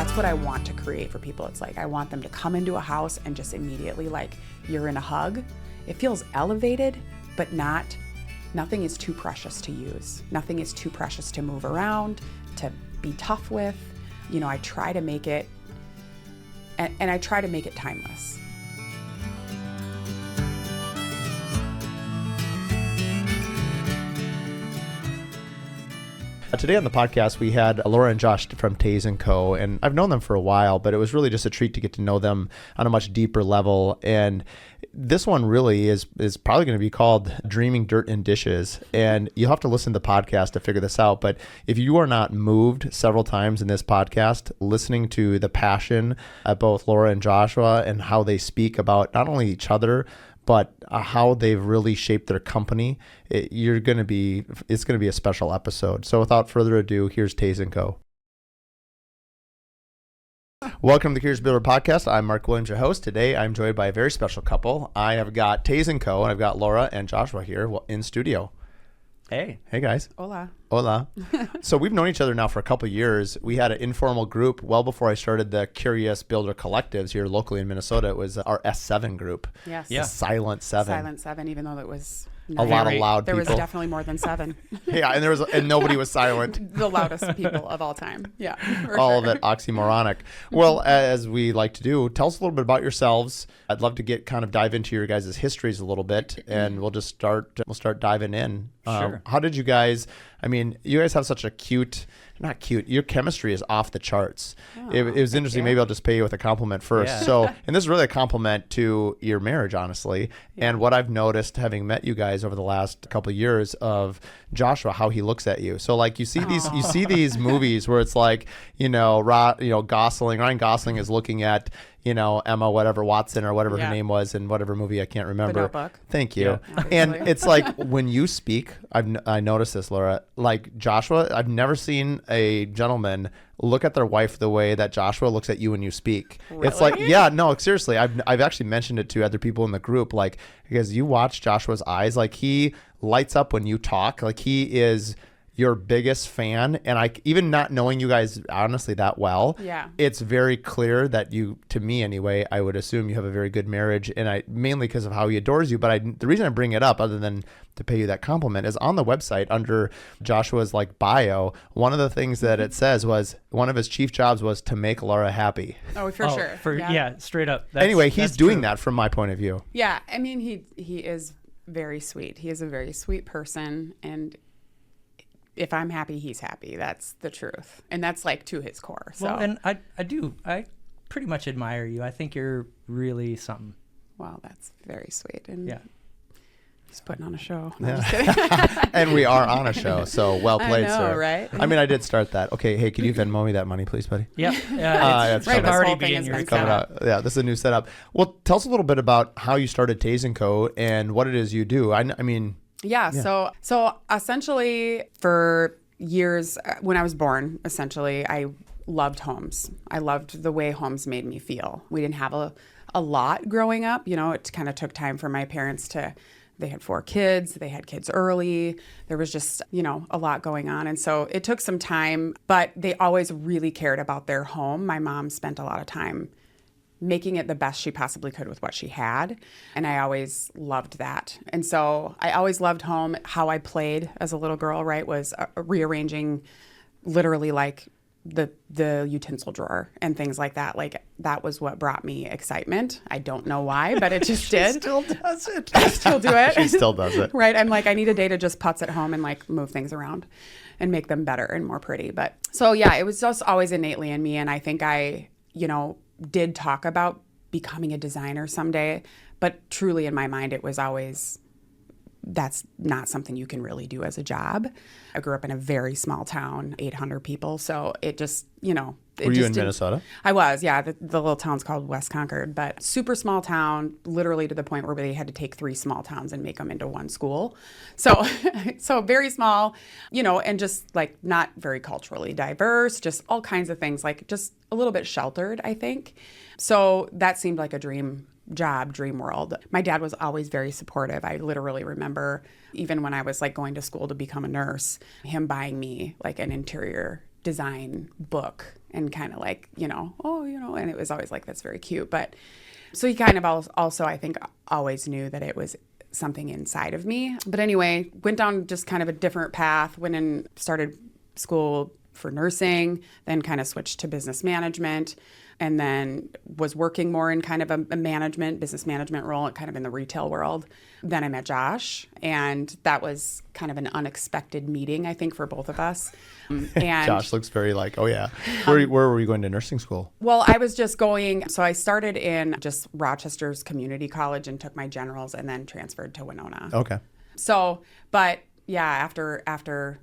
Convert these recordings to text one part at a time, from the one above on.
That's what I want to create for people. It's like I want them to come into a house and just immediately like you're in a hug. It feels elevated, but nothing is too precious to use. Nothing is too precious to move around, to be tough with. You know, I try to make it, and I try to make it timeless. Today on the podcast, we had Laura and Josh from Tays & Co. And I've known them for a while, but it was really just a treat to get to know them on a much deeper level. And this one really is probably going to be called Dreaming Dirt and Dishes. And you'll have to listen to the podcast to figure this out. But if you are not moved several times in this podcast, listening to the passion of both Laura and Joshua and how they speak about not only each other, but how they've really shaped their company, it's going to be a special episode. So without further ado, here's Tays & Co. Welcome to the Curious Builder Podcast. I'm Mark Williams, your host. Today, I'm joined by a very special couple. I have got Tays & Co. and I've got Laura and Joshua here in studio. Hey guys. Hola. So we've known each other now for a couple of years. We had an informal group well before I started the Curious Builder Collectives here locally in Minnesota. It was our S7 group. Yes. The Silent Seven. Silent Seven, even though it was a lot of loud there people. There was definitely more than seven. Yeah, and nobody was silent. The loudest people of all time. Yeah. All of it oxymoronic. Well, as we like to do, tell us a little bit about yourselves. I'd love to dive into your guys' histories a little bit, and we'll start diving in. Sure. How did you guys, you guys have such a not cute, your chemistry is off the charts. Oh, it was interesting. you. Maybe I'll just pay you with a compliment first. Yeah. So, and this is really a compliment to your marriage, honestly. Yeah. And what I've noticed having met you guys over the last couple of years of Joshua, how he looks at you. So like you see these movies where it's like, Ryan Gosling is looking at, Emma, whatever Watson or whatever her name was in whatever movie, I can't remember. The Notebook. Thank you. Yeah, and it's like when you speak, I noticed this, Laura, like Joshua, I've never seen a gentleman look at their wife the way that Joshua looks at you when you speak. Really? It's like, yeah, no, seriously. I've actually mentioned it to other people in the group, like, because you watch Joshua's eyes, like he lights up when you talk, like he is your biggest fan. And even not knowing you guys honestly that well, it's very clear that you, to me anyway, I would assume you have a very good marriage, and mainly because of how he adores you. But the reason I bring it up, other than to pay you that compliment, is on the website under Joshua's bio, one of the things that it says was one of his chief jobs was to make Laura happy. Oh, for sure. Yeah, straight up. Anyway, he's doing true. That from my point of view. Yeah, he is very sweet. He is a very sweet person, and if I'm happy, he's happy. That's the truth. And that's like to his core. So. Well, and I pretty much admire you. I think you're really something. Wow, that's very sweet. And yeah. He's putting on a show. No, Yeah. I'm just kidding. And we are on a show, so well played, I know, sir. right? I did start that. Okay, hey, can you Venmo me that money, please, buddy? Yep. It's right, should already whole be thing in has your been coming set up. out. Yeah, this is a new setup. Well, tell us a little bit about how you started Tays & Co. and what it is you do. Yeah. So essentially for years when I was born, essentially, I loved homes. I loved the way homes made me feel. We didn't have a lot growing up. It kind of took time for my parents they had 4 kids. They had kids early. There was just, a lot going on. And so it took some time, but they always really cared about their home. My mom spent a lot of time making it the best she possibly could with what she had. And I always loved that. And so I always loved home. How I played as a little girl, right, was rearranging literally like the utensil drawer and things like that. Like that was what brought me excitement. I don't know why, but it just did. Still does it. I still do it. She still does it. Right. I'm like, I need a day to just putz at home and like move things around and make them better and more pretty. But so yeah, it was just always innately in me. And I think I, did talk about becoming a designer someday, but truly in my mind, it was always, that's not something you can really do as a job. I grew up in a very small town, 800 people. So it just, Were you in Minnesota? I was, yeah. The little town's called West Concord, but super small town, literally to the point where they had to take 3 small towns and make them into one school. So, so very small, and just like not very culturally diverse, just all kinds of things, like just a little bit sheltered, I think. So that seemed like a dream world. My dad was always very supportive. I literally remember even when I was like going to school to become a nurse, him buying me like an interior design book and kind of like, and it was always like, that's very cute. But so he kind of also, I think, always knew that it was something inside of me. But anyway, went down just kind of a different path, went and started school for nursing, then kind of switched to business management, and then was working more in kind of a business management role, kind of in the retail world. Then I met Josh, and that was kind of an unexpected meeting, I think, for both of us. And Josh looks very like, oh yeah. Where were you going to nursing school? Well, I was just going, so I started in just Rochester's community college and took my generals and then transferred to Winona. Okay. So, but yeah, after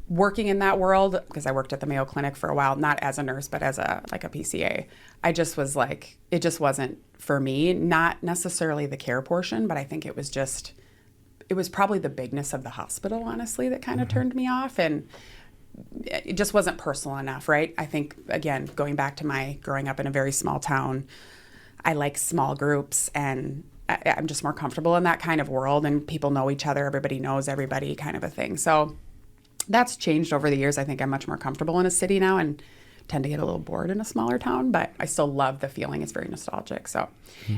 working in that world, because I worked at the Mayo Clinic for a while, not as a nurse, but as a PCA, I just was like, it just wasn't for me, not necessarily the care portion, but I think it was probably the bigness of the hospital, honestly, that kind of turned me off. And it just wasn't personal enough, right? I think, again, going back to my growing up in a very small town, I like small groups, and I'm just more comfortable in that kind of world, and people know each other, everybody knows everybody kind of a thing. So that's changed over the years. I think I'm much more comfortable in a city now and tend to get a little bored in a smaller town, but I still love the feeling. It's very nostalgic. So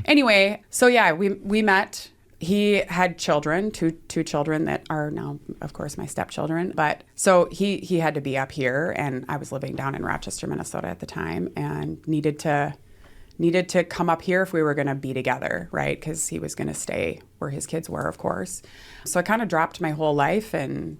anyway, so yeah, we met. He had children, two children that are now, of course, my stepchildren. But so he had to be up here, and I was living down in Rochester, Minnesota at the time, and needed to come up here if we were going to be together, right? Because he was going to stay where his kids were, of course. So I kind of dropped my whole life and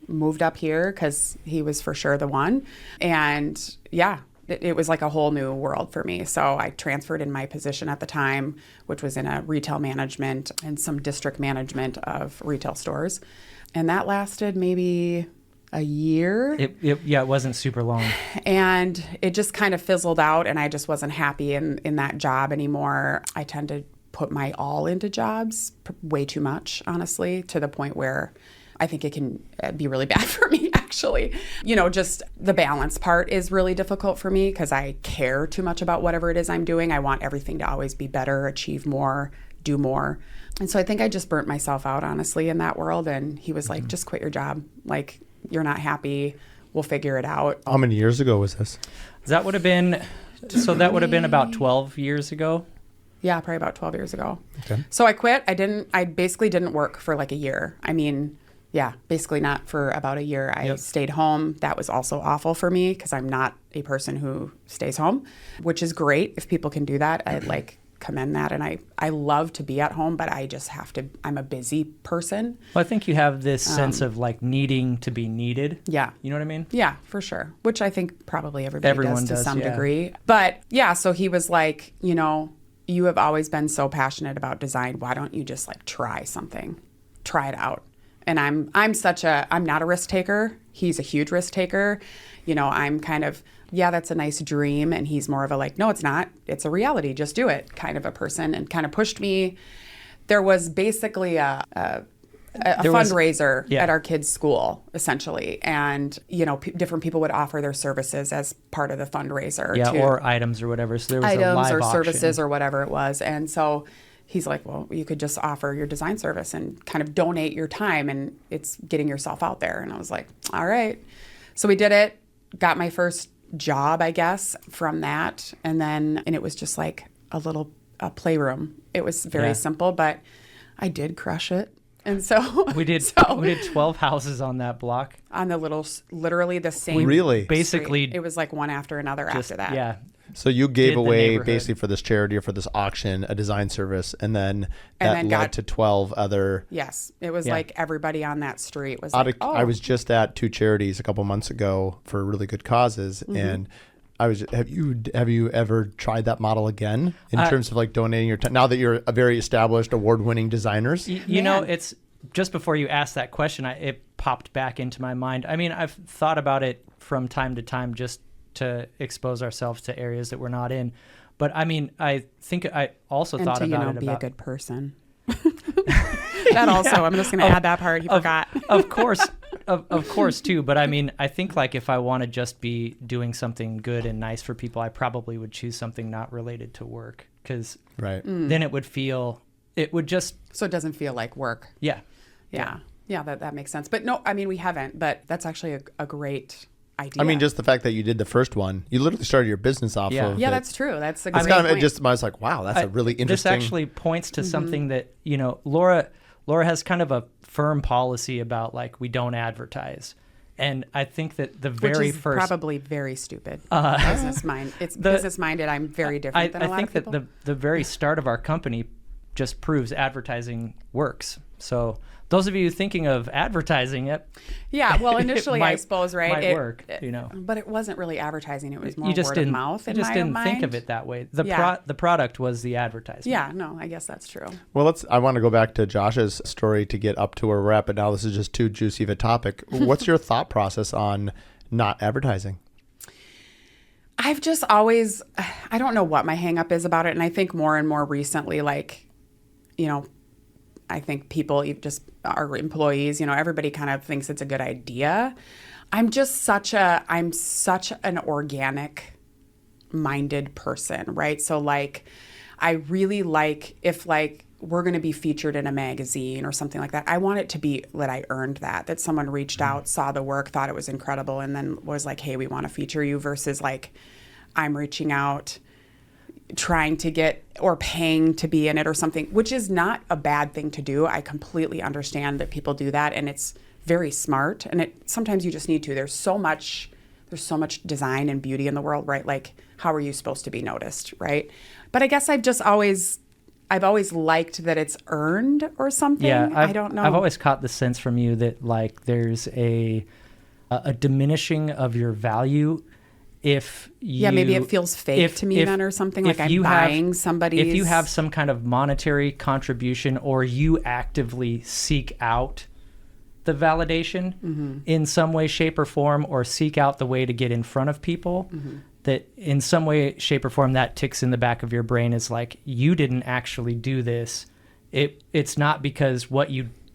moved up here because he was for sure the one. And yeah, it was like a whole new world for me. So I transferred in my position at the time, which was in a retail management and some district management of retail stores. And that lasted maybe a year. It wasn't super long. And it just kind of fizzled out, and I just wasn't happy in that job anymore. I tend to put my all into jobs, way too much, honestly, to the point where I think it can be really bad for me, actually. Just the balance part is really difficult for me because I care too much about whatever it is I'm doing. I want everything to always be better, achieve more, do more. And so I think I just burnt myself out, honestly, in that world. And he was like, just quit your job. Like, you're not happy. We'll figure it out. How many years ago was this? That would have been about 12 years ago. Yeah, probably about 12 years ago. Okay. So I quit. I basically didn't work for like a year. I mean, yeah, basically not for about a year. I stayed home. That was also awful for me because I'm not a person who stays home, which is great if people can do that. I commend that. And I love to be at home, but I just have to, I'm a busy person. Well, I think you have this sense of like needing to be needed. Yeah. You know what I mean? Yeah, for sure. Which I think probably everyone does to some yeah. degree. But yeah, so he was like, you have always been so passionate about design. Why don't you just like try something? Try it out. And I'm not a risk taker. He's a huge risk taker. I'm kind of, yeah, that's a nice dream. And he's more of a like, no, it's not. It's a reality. Just do it kind of a person, and kind of pushed me. There was basically a fundraiser at our kids' school, essentially. And, different people would offer their services as part of the fundraiser. Yeah, or items or whatever. So there was items a live or auction. Services or whatever it was. And so he's like, well, you could just offer your design service and kind of donate your time, and it's getting yourself out there. And I was like, all right. So we did it, got my first job, I guess, from that. And it was just like a playroom. It was very simple, but I did crush it. And so we did 12 houses on that block. On the literally the same. Really? Basically. It was like one after another after that. Yeah. So you gave away basically for this charity or for this auction a design service, and then led to 12 other. Yes, it was like everybody on that street was I was just at two charities a couple months ago for really good causes, and have you ever tried that model again in terms of like donating your time now that you're a very established award-winning designers? It's just before you asked that question, it popped back into my mind. I mean, I've thought about it from time to time just to expose ourselves to areas that we're not in. But I mean, I think I also thought about it be a good person. That also, I'm just going to add that part. You forgot. Of course too. But I mean, I think like if I want to just be doing something good and nice for people, I probably would choose something not related to work, because then it would just. So it doesn't feel like work. Yeah. Yeah, that makes sense. But no, I mean, we haven't, but that's actually a great idea. I mean, just the fact that you did the first one, you literally started your business off of yeah, it. that's true. That's a It's great kind of point. just, I was like, wow, that's a really interesting. This actually points to something that, Laura has kind of a firm policy about like, we don't advertise. And I think that the very Which is first, probably very stupid. Business minded. I'm very different than a lot I think of people. that the very start of our company just proves advertising works. So those of you thinking of advertising it, yeah, well, initially I might- suppose, right? might It- work, But it wasn't really advertising. It was more you just word didn't of mouth. you In just my didn't mind. think of it that way. The Yeah. the product was the advertisement. Yeah, no, I guess that's true. Well, I want to go back to Josh's story to get up to where we're at, but now this is just too juicy of a topic. What's your thought process on not advertising? I've just always, I don't know what my hang up is about it. And I think more and more recently, like, I think people, just our employees, everybody kind of thinks it's a good idea. I'm such an organic minded person, right? So like, I really like if like we're going to be featured in a magazine or something like that, I want it to be that I earned that someone reached out, saw the work, thought it was incredible, and then was like, hey, we want to feature you, versus like I'm reaching out, trying to get or paying to be in it or something, which is not a bad thing to do. I completely understand that people do that, and it's very smart, and sometimes you just need to. There's so much design and beauty in the world, right? Like, how are you supposed to be noticed, right? But I guess I've always liked that it's earned or something. Yeah, I don't know. I've always caught the sense from you that like there's a diminishing of your value if you, maybe it feels fake to me then or something, like I'm buying somebody's. If you have some kind of monetary contribution or you actively seek out the validation in some way, shape, or form, or seek out the way to get in front of people, that in some way, shape, or form that ticks in the back of your brain is like, you didn't actually do this. It's not because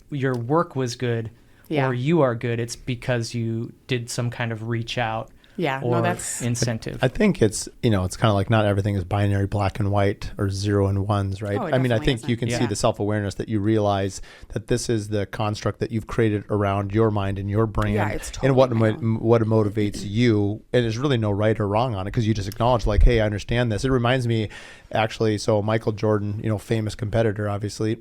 your work was good or you are good. It's because you did some kind of reach out. Yeah, or no, that's incentive. I think it's kind of like not everything is binary, black and white, or 0 and 1s, right? Oh, it I mean, I definitely think isn't. you can see Yeah. the self-awareness that you realize that this is the construct that you've created around your mind and your brand, Yeah, it's and what totally my what motivates you. And there's really no right or wrong on it, because you just acknowledge like, hey, I understand this. It reminds me, actually, so Michael Jordan, famous competitor, obviously,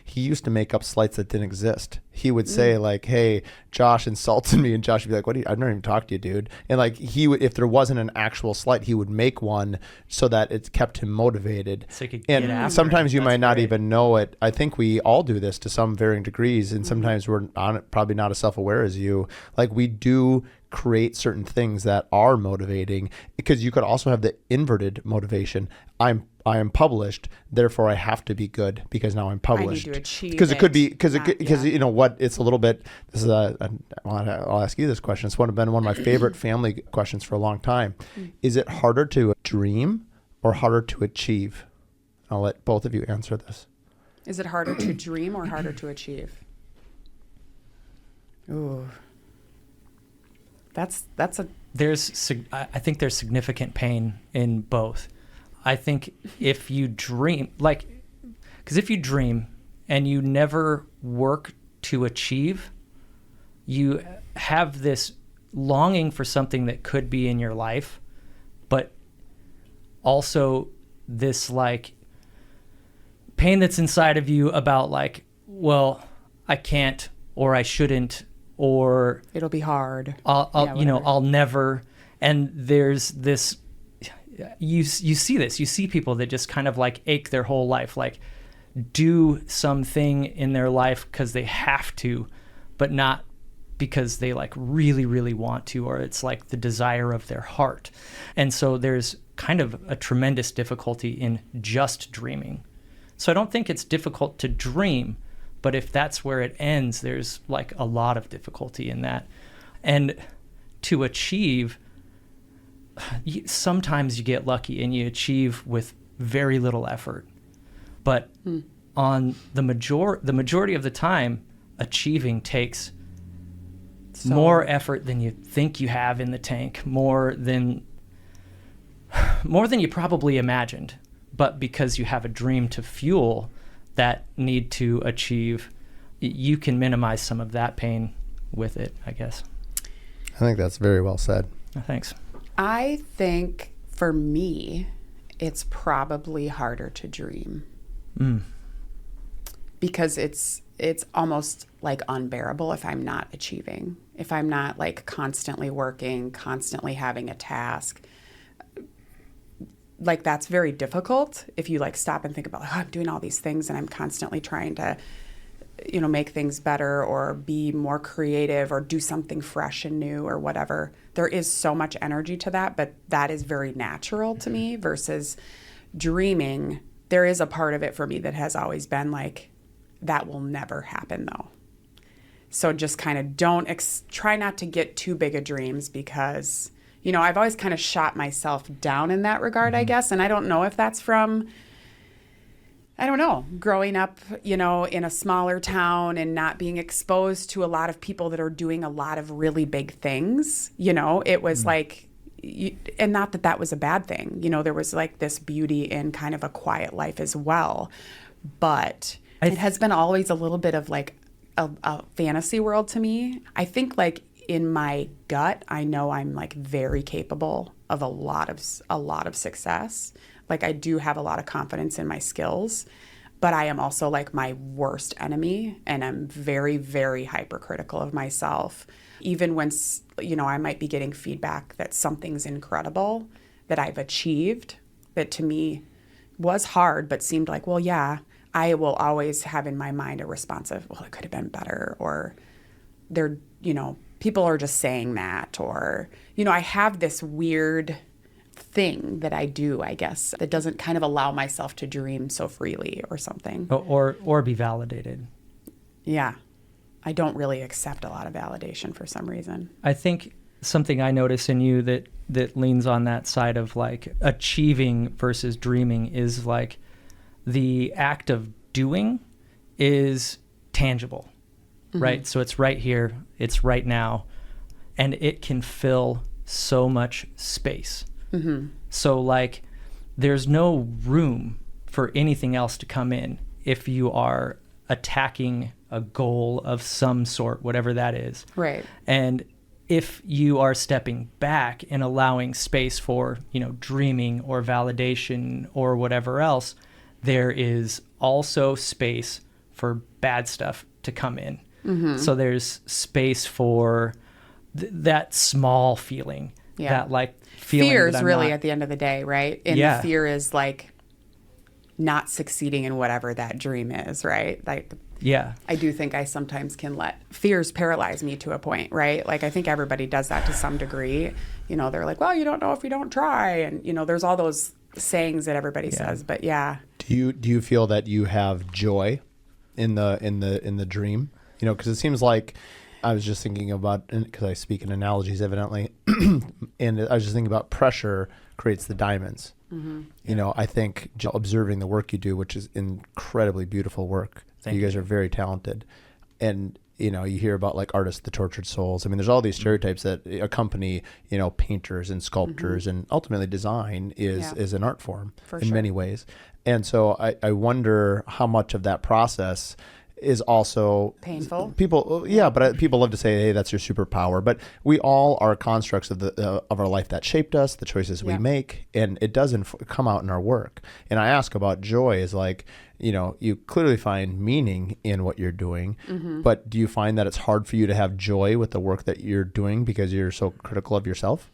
he used to make up slights that didn't exist. He would say like, hey, Josh insulted me, and Josh would be like, I've never even talked to you, dude. And like he would, if there wasn't an actual slight, he would make one so that it kept him motivated. So he could get And after sometimes it. you That's might not great. even know it. I think we all do this to some varying degrees, and sometimes we're probably not as self-aware as you. Like we do create certain things that are motivating, because you could also have the inverted motivation. I am published, therefore I have to be good because now I'm published. I need to achieve because it could be it. because Yeah. you know what, it's a little bit. This is I'll ask you this question. It's been one of my favorite family questions for a long time. Is it harder to dream or harder to achieve? I'll let both of you answer this. Is it harder to dream or harder to achieve? Ooh. That's a I think there's significant pain in both. I think if you dream, because if you dream and you never work to achieve, you have this longing for something that could be in your life, but also this like pain that's inside of you about like, well, I can't, or I shouldn't, or it'll be hard. I'll never. And there's this, you see this, you see people that just kind of like ache their whole life, like do something in their life because they have to, but not because they like really, really want to, or it's like the desire of their heart. And so there's kind of a tremendous difficulty in just dreaming. So I don't think it's difficult to dream, but if that's where it ends, there's like a lot of difficulty in that. And to achieve, sometimes you get lucky and you achieve with very little effort. But on the majority of the time, achieving takes more effort than you think you have in the tank, more than you probably imagined. But because you have a dream to fuel that need to achieve, you can minimize some of that pain with it, I guess. think that's very well said. Thanks. I think for me, it's probably harder to dream. Because it's almost like unbearable if I'm not achieving, if I'm not like constantly working, constantly having a task. Like that's very difficult if you like stop and think about, I'm doing all these things and I'm constantly trying to, make things better or be more creative or do something fresh and new or whatever. There is so much energy to that, but that is very natural to me versus dreaming. There is a part of it for me that has always been like, that will never happen though. So just kind of try not to get too big of dreams because, I've always kind of shot myself down in that regard, I guess. And I don't know if that's from, growing up, in a smaller town and not being exposed to a lot of people that are doing a lot of really big things. It was like, and not that that was a bad thing. There was like this beauty in kind of a quiet life as well. But it has been always a little bit of like a fantasy world to me. I think like in my gut, I know I'm like very capable of a lot of success. Like I do have a lot of confidence in my skills, but I am also like my worst enemy and I'm very, very hypercritical of myself. Even when, I might be getting feedback that something's incredible that I've achieved that to me was hard, but seemed like, well, yeah, I will always have in my mind a response of, well, it could have been better or they're, people are just saying that or, I have this weird thing that I do, I guess, that doesn't kind of allow myself to dream so freely or something. Or be validated. Yeah. I don't really accept a lot of validation for some reason. I think something I notice in you that leans on that side of like achieving versus dreaming is like the act of doing is tangible, right? So it's right here, it's right now, and it can fill so much space. So like there's no room for anything else to come in if you are attacking a goal of some sort, whatever that is. Right. And if you are stepping back and allowing space for, dreaming or validation or whatever else, there is also space for bad stuff to come in. So there's space for that small feeling, that like feeling. Fear is that I'm really not, at the end of the day, right? And Yeah. the fear is like not succeeding in whatever that dream is, right? Like, yeah. I do think I sometimes can let fears paralyze me to a point, right? Like I think everybody does that to some degree. They're like, well, you don't know if you don't try. And, there's all those sayings that everybody says, but yeah. Do you feel that you have joy in the dream? Because it seems like I was just thinking about, because I speak in analogies evidently, and I was just thinking about pressure creates the diamonds. I think observing the work you do, which is incredibly beautiful work. You guys are very talented. And, you hear about like artists, the tortured souls. I mean, there's all these stereotypes that accompany, painters and sculptors and ultimately design is an art form in many ways. And so I wonder how much of that process is also painful. People love to say, hey, that's your superpower, but we all are constructs of our life that shaped us, the choices we make, and it doesn't come out in our work. And I ask about joy is like, you clearly find meaning in what you're doing, but do you find that it's hard for you to have joy with the work that you're doing because you're so critical of yourself?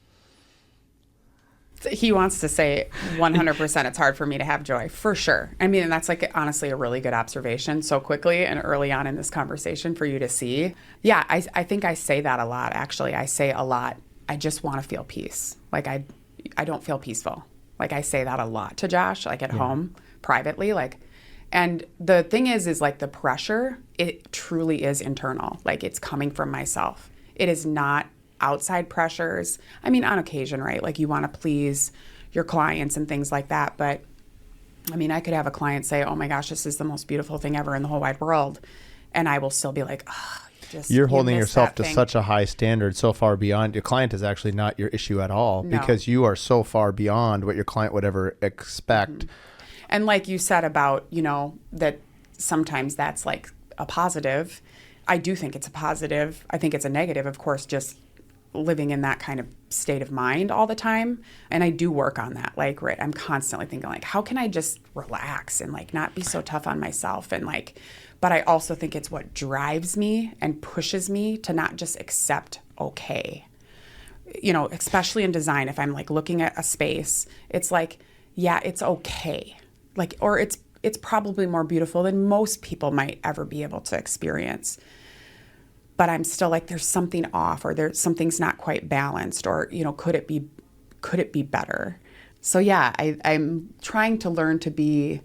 He wants to say 100% it's hard for me to have joy, for sure. I mean, and that's like honestly a really good observation so quickly and early on in this conversation for you to see. Yeah, I think I say that a lot, actually. I say a lot, I just want to feel peace. Like I don't feel peaceful. Like I say that a lot to Josh, like at home, privately. And the thing is like the pressure, it truly is internal. Like it's coming from myself. It is not outside pressures. I mean, on occasion, right? Like you want to please your clients and things like that. But I mean, I could have a client say, oh my gosh, this is the most beautiful thing ever in the whole wide world. And I will still be like, oh, you're holding yourself to such a high standard, so far beyond. Your client is actually not your issue at all because you are so far beyond what your client would ever expect. And like you said about, that sometimes that's like a positive. I do think it's a positive. I think it's a negative, of course, just living in that kind of state of mind all the time. And I do work on that. Like, right, I'm constantly thinking like, how can I just relax and like not be so tough on myself? And like, but I also think it's what drives me and pushes me to not just accept okay. You know, especially in design, if I'm like looking at a space, it's like, yeah, it's okay. Like, or it's probably more beautiful than most people might ever be able to experience. But I'm still like, there's something off, or there's something's not quite balanced, or, you know, could it be better? So yeah, I'm trying to learn to be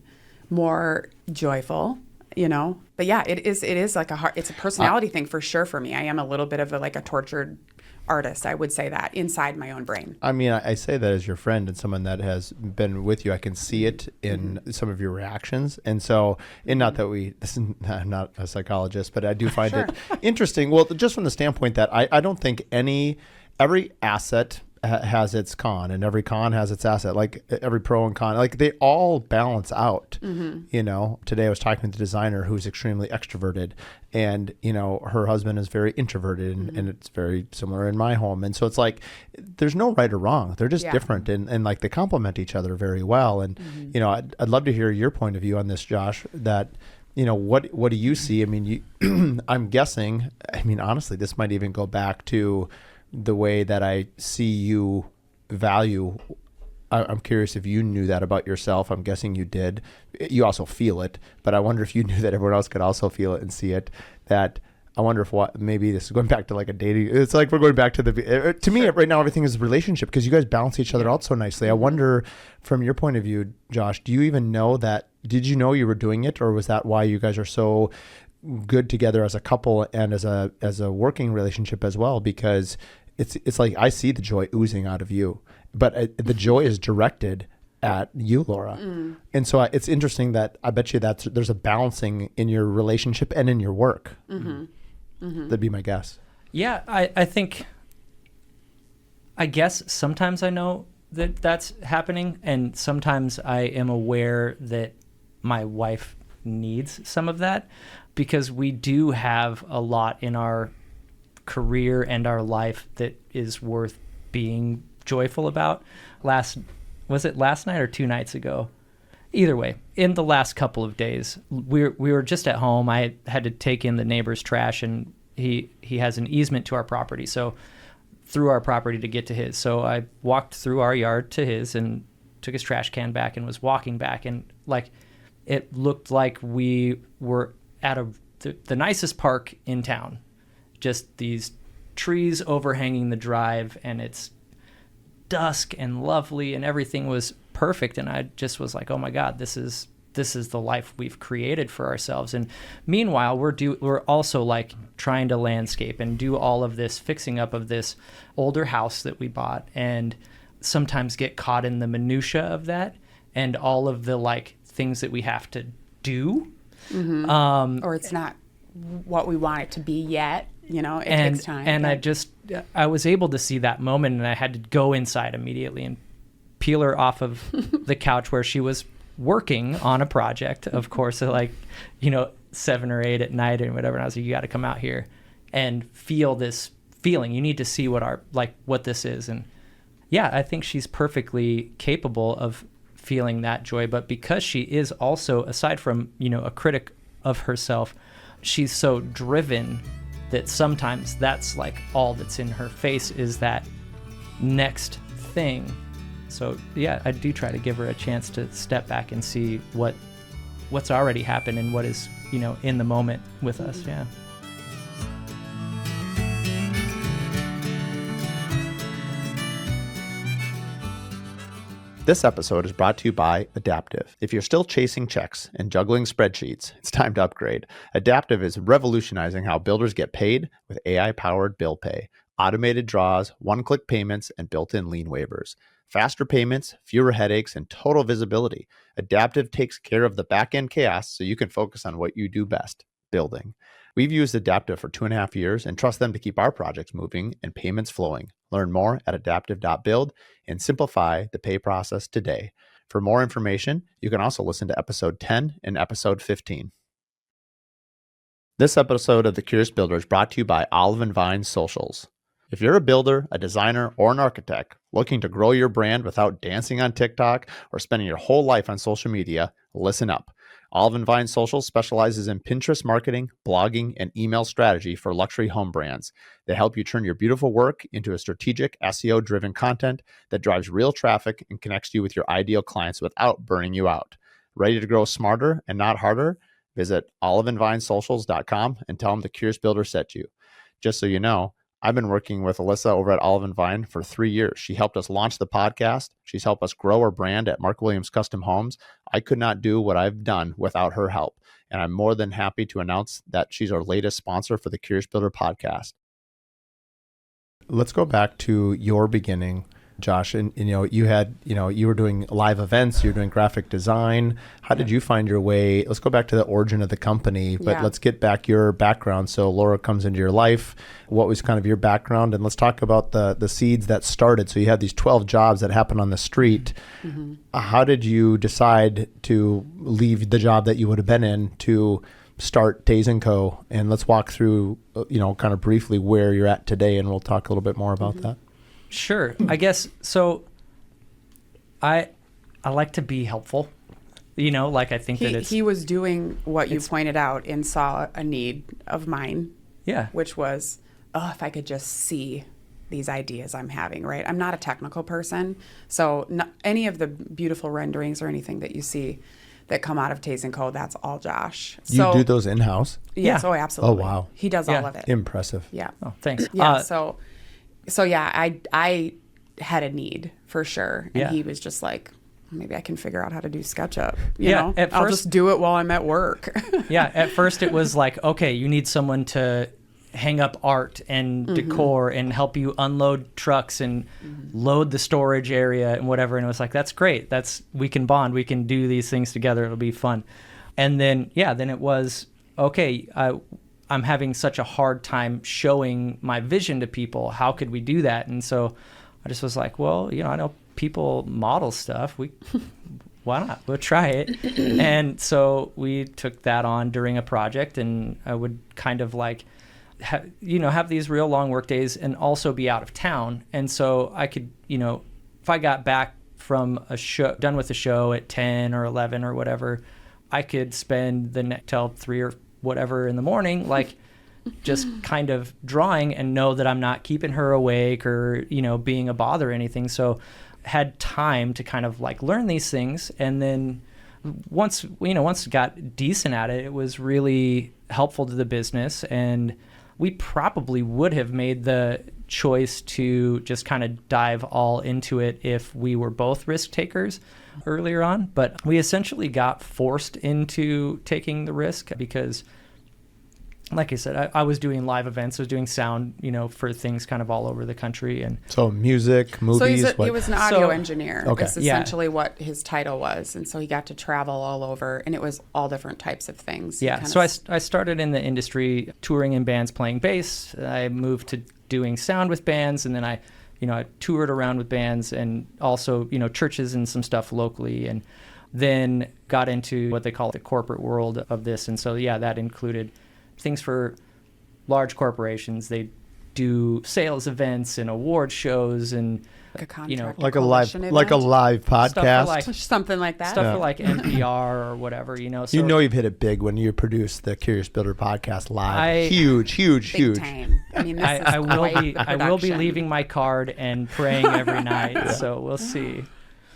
more joyful, you know. But yeah, it is like it's a personality thing for sure for me. I am a little bit of a tortured artist, I would say that, inside my own brain. I mean, I say that as your friend and someone that has been with you. I can see it in some of your reactions. And so, and not that this is I'm not a psychologist, but I do find Sure. it interesting. Well, just from the standpoint that I don't think every asset has its con, and every con has its asset, like every pro and con, like they all balance out. You know, today I was talking to the designer who's extremely extroverted, and you know, her husband is very introverted, and it's very similar in my home. And so it's like there's no right or wrong, they're just different, and like they complement each other very well. And you know, I'd love to hear your point of view on this, Josh, that you know, what do you see? I mean, I'm guessing, I mean, honestly, this might even go back to the way that I see you value. I'm curious if you knew that about yourself. I'm guessing you did. You also feel it, but I wonder if you knew that everyone else could also feel it and see it. That I wonder if maybe this is going back to like a dating. It's like we're going back to me right now, everything is a relationship because you guys balance each other out so nicely. I wonder from your point of view, Josh, do you even know that? Did you know you were doing it, or was that why you guys are so good together as a couple and as a working relationship as well? Because it's like I see the joy oozing out of you, but the joy is directed at you, Laura. And so it's interesting that I bet you there's a balancing in your relationship and in your work. That'd be my guess. Yeah, I think, I guess sometimes I know that that's happening, and sometimes I am aware that my wife needs some of that, because we do have a lot in our career and our life that is worth being joyful about. Was it last night or 2 nights ago? Either way, in the last couple of days, we were just at home. I had to take in the neighbor's trash, and he has an easement to our property, so through our property to get to his. So I walked through our yard to his and took his trash can back and was walking back, and like it looked like we were at the nicest park in town. Just these trees overhanging the drive, and it's dusk and lovely, and everything was perfect. And I just was like, oh my God, this is the life we've created for ourselves. And meanwhile, we're also like trying to landscape and do all of this fixing up of this older house that we bought, and sometimes get caught in the minutia of that and all of the like things that we have to do. Or it's not what we want it to be yet. You know, it takes time. And I was able to see that moment, and I had to go inside immediately and peel her off of the couch where she was working on a project, of course, at like, 7 or 8 at night and whatever. And I was like, you got to come out here and feel this feeling. You need to see what this is. And yeah, I think she's perfectly capable of feeling that joy. But because she is also, aside from, a critic of herself, she's so driven that sometimes that's like all that's in her face is that next thing. So yeah, I do try to give her a chance to step back and see what's already happened and what is, in the moment with us. Yeah. This episode is brought to you by Adaptive. If you're still chasing checks and juggling spreadsheets, it's time to upgrade. Adaptive is revolutionizing how builders get paid with AI-powered bill pay, automated draws, one-click payments, and built-in lien waivers. Faster payments, fewer headaches, and total visibility. Adaptive takes care of the back-end chaos so you can focus on what you do best, building. We've used Adaptive for 2.5 years and trust them to keep our projects moving and payments flowing. Learn more at adaptive.build and simplify the pay process today. For more information, you can also listen to episode 10 and episode 15. This episode of The Curious Builder is brought to you by Olive & Vine Socials. If you're a builder, a designer, or an architect looking to grow your brand without dancing on TikTok or spending your whole life on social media, listen up. Olive & Vine Social specializes in Pinterest marketing, blogging, and email strategy for luxury home brands. They help you turn your beautiful work into a strategic SEO-driven content that drives real traffic and connects you with your ideal clients without burning you out. Ready to grow smarter and not harder? Visit oliveandvinesocials.com and tell them the Curious Builder sent you. Just so you know, I've been working with Alyssa over at Olive & Vine for 3 years. She helped us launch the podcast. She's helped us grow our brand at Mark Williams Custom Homes. I could not do what I've done without her help. And I'm more than happy to announce that she's our latest sponsor for the Curious Builder podcast. Let's go back to your beginning, Josh. And you were doing live events, you were doing graphic design. How did you find your way? Let's go back to the origin of the company, but let's get back your background. So Laura comes into your life. What was kind of your background? And let's talk about the seeds that started. So you had these 12 jobs that happened on the street. Mm-hmm. How did you decide to leave the job that you would have been in to start Tays & Co? And let's walk through, kind of briefly where you're at today, and we'll talk a little bit more about that. Sure. I guess so. I like to be helpful. I think that he was doing what you pointed out and saw a need of mine. Yeah. Which was, if I could just see these ideas I'm having, right? I'm not a technical person, so any of the beautiful renderings or anything that you see that come out of Tays & Co, that's all Josh. You do those in-house? Yes, Yeah. Absolutely. Oh, wow. He does all of it. Impressive. Yeah. Oh, thanks. Yeah. I had a need for sure. And he was just like, maybe I can figure out how to do SketchUp. You know? I'll just do it while I'm at work. Yeah. At first it was like, okay, you need someone to hang up art and decor and help you unload trucks and load the storage area and whatever. And it was like, that's great. We can bond. We can do these things together. It'll be fun. And then it was, okay, I'm having such a hard time showing my vision to people. How could we do that? And so I just was like, well, I know people model stuff. Why not? We'll try it. And so we took that on during a project, and I would kind of like, have these real long work days and also be out of town. And so I could, if I got back from a show, done with the show at 10 or 11 or whatever, I could spend the next till 3 or whatever in the morning, like just kind of drawing, and know that I'm not keeping her awake or, being a bother or anything. So had time to kind of like learn these things. And then once got decent at it, it was really helpful to the business. And we probably would have made the choice to just kind of dive all into it if we were both risk takers earlier on. But we essentially got forced into taking the risk because, like I said, I was doing live events. I was doing sound, for things kind of all over the country. And so music, movies. So he was an audio engineer. Okay. That's essentially what his title was. And so he got to travel all over, and it was all different types of things. Yeah. So I started in the industry touring in bands playing bass. I moved to doing sound with bands, and then I toured around with bands and also, churches and some stuff locally, and then got into what they call the corporate world of this. And so, that included things for large corporations. They do sales events and award shows and like a contract, like a live podcast, something like that. Stuff for like NPR or whatever, So, you've hit it big when you produce the Curious Builder podcast live. Huge. Big time. I mean, I will be leaving my card and praying every night. So we'll see.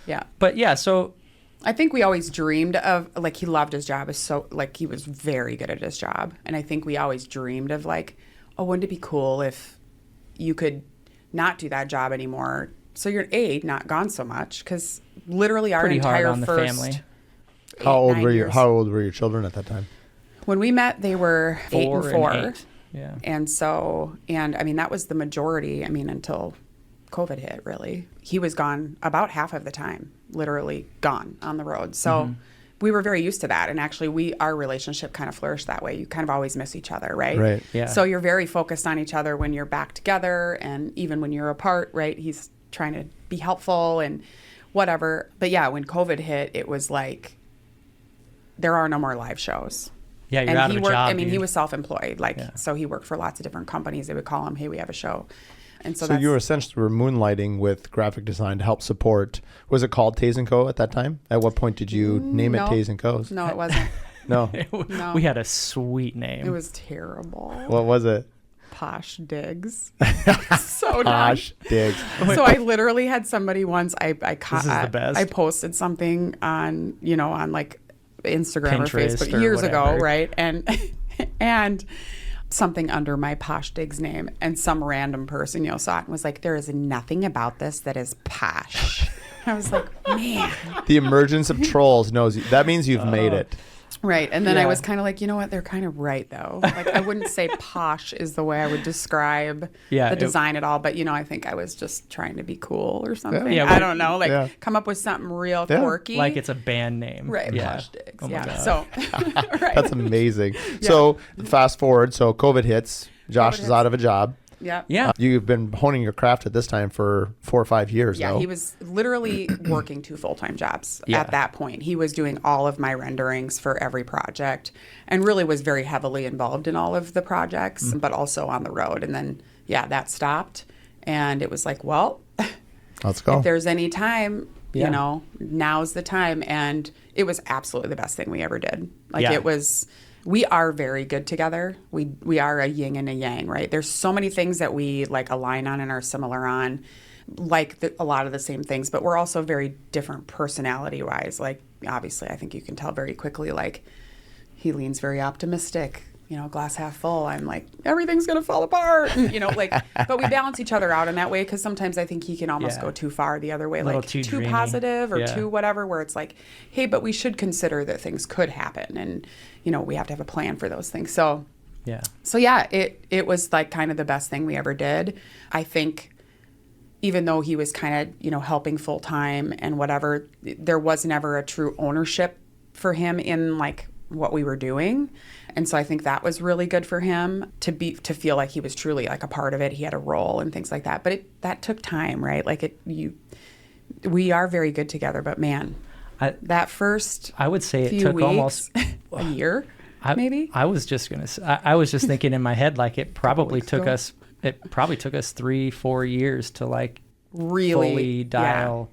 Yeah. But so I think we always dreamed of, like, he loved his job. He was very good at his job. And I think we always dreamed of, like, wouldn't it be cool if you could not do that job anymore? So you're not gone so much, because literally our pretty entire hard on the first family. How old were your children at that time? When we met, they were 8 and 4. And 8. Yeah. And I mean, that was the majority. I mean, until COVID hit, really. He was gone about half of the time, literally gone on the road. So we were very used to that. And actually, our relationship kind of flourished that way. You kind of always miss each other, right? Right. Yeah. So you're very focused on each other when you're back together, and even when you're apart, right? He's trying to be helpful and whatever. But yeah, when COVID hit, it was like, there are no more live shows. Yeah, you're out of a job. I mean, he was self-employed, so he worked for lots of different companies. They would call him, hey, we have a show. And so So that's, you were essentially moonlighting with graphic design to help support. Was it called Tays & Co. at that time? At what point did you name it no. Tays & Co.'s? No, it wasn't. No. No. We had a sweet name. It was terrible. What was it? Posh Digs. So Posh Digs. So I literally had somebody once. I This is the best. I posted something on on like Instagram Pinterest or Facebook or years ago, whatever. right? And something under my Posh Digs name, and some random person saw it and was like, "There is nothing about this that is posh." I was like, man. The emergence of trolls knows you. That means you've made it. Right. And then I Yeah. was kind of like, you know what? They're kind of right, though. Like, I wouldn't say posh is the way I would describe Yeah, the it- design at all. But, I think I was just trying to be cool or something. Yeah, I don't know. Like, yeah. come up with something real Yeah. quirky. Like it's a band name. Right. Yeah. Posh Digs. Oh my yeah. God. So, right. That's amazing. So fast forward. So COVID hits. Josh is hits. out of a job. Yeah. Yeah. You've been honing your craft at this time for 4 or 5 years Yeah, now. he was literally working 2 full-time jobs Yeah. at that point. He was doing all of my renderings for every project and really was very heavily involved in all of the projects, but also on the road. And then, that stopped. And it was like, well, Let's go. if there's any time, Yeah. now's the time. And it was absolutely the best thing we ever did. Like Yeah. it was, we are very good together. We are a yin and a yang, right? There's so many things that we like align on and are similar on, like a lot of the same things, but we're also very different personality wise. Like obviously I think you can tell very quickly, like he leans very optimistic, glass half full. I'm like, everything's going to fall apart. And, but we balance each other out in that way. Cause sometimes I think he can almost Yeah. go too far the other way, little like too too dreamy. positive or Yeah. too whatever, where it's like, hey, but we should consider that things could happen. And, we have to have a plan for those things. So Yeah. it was like kind of the best thing we ever did. I think even though he was kind of, helping full time and whatever, there was never a true ownership for him in like what we were doing. And so I think that was really good for him to feel like he was truly like a part of it. He had a role and things like that. But that took time, right? Like we are very good together, but man, that first I would say it few took weeks, almost a year, maybe. I was just gonna. I was just thinking in my head, like it probably weeks took ago. us. It probably took us 3-4 years to like Really fully dial.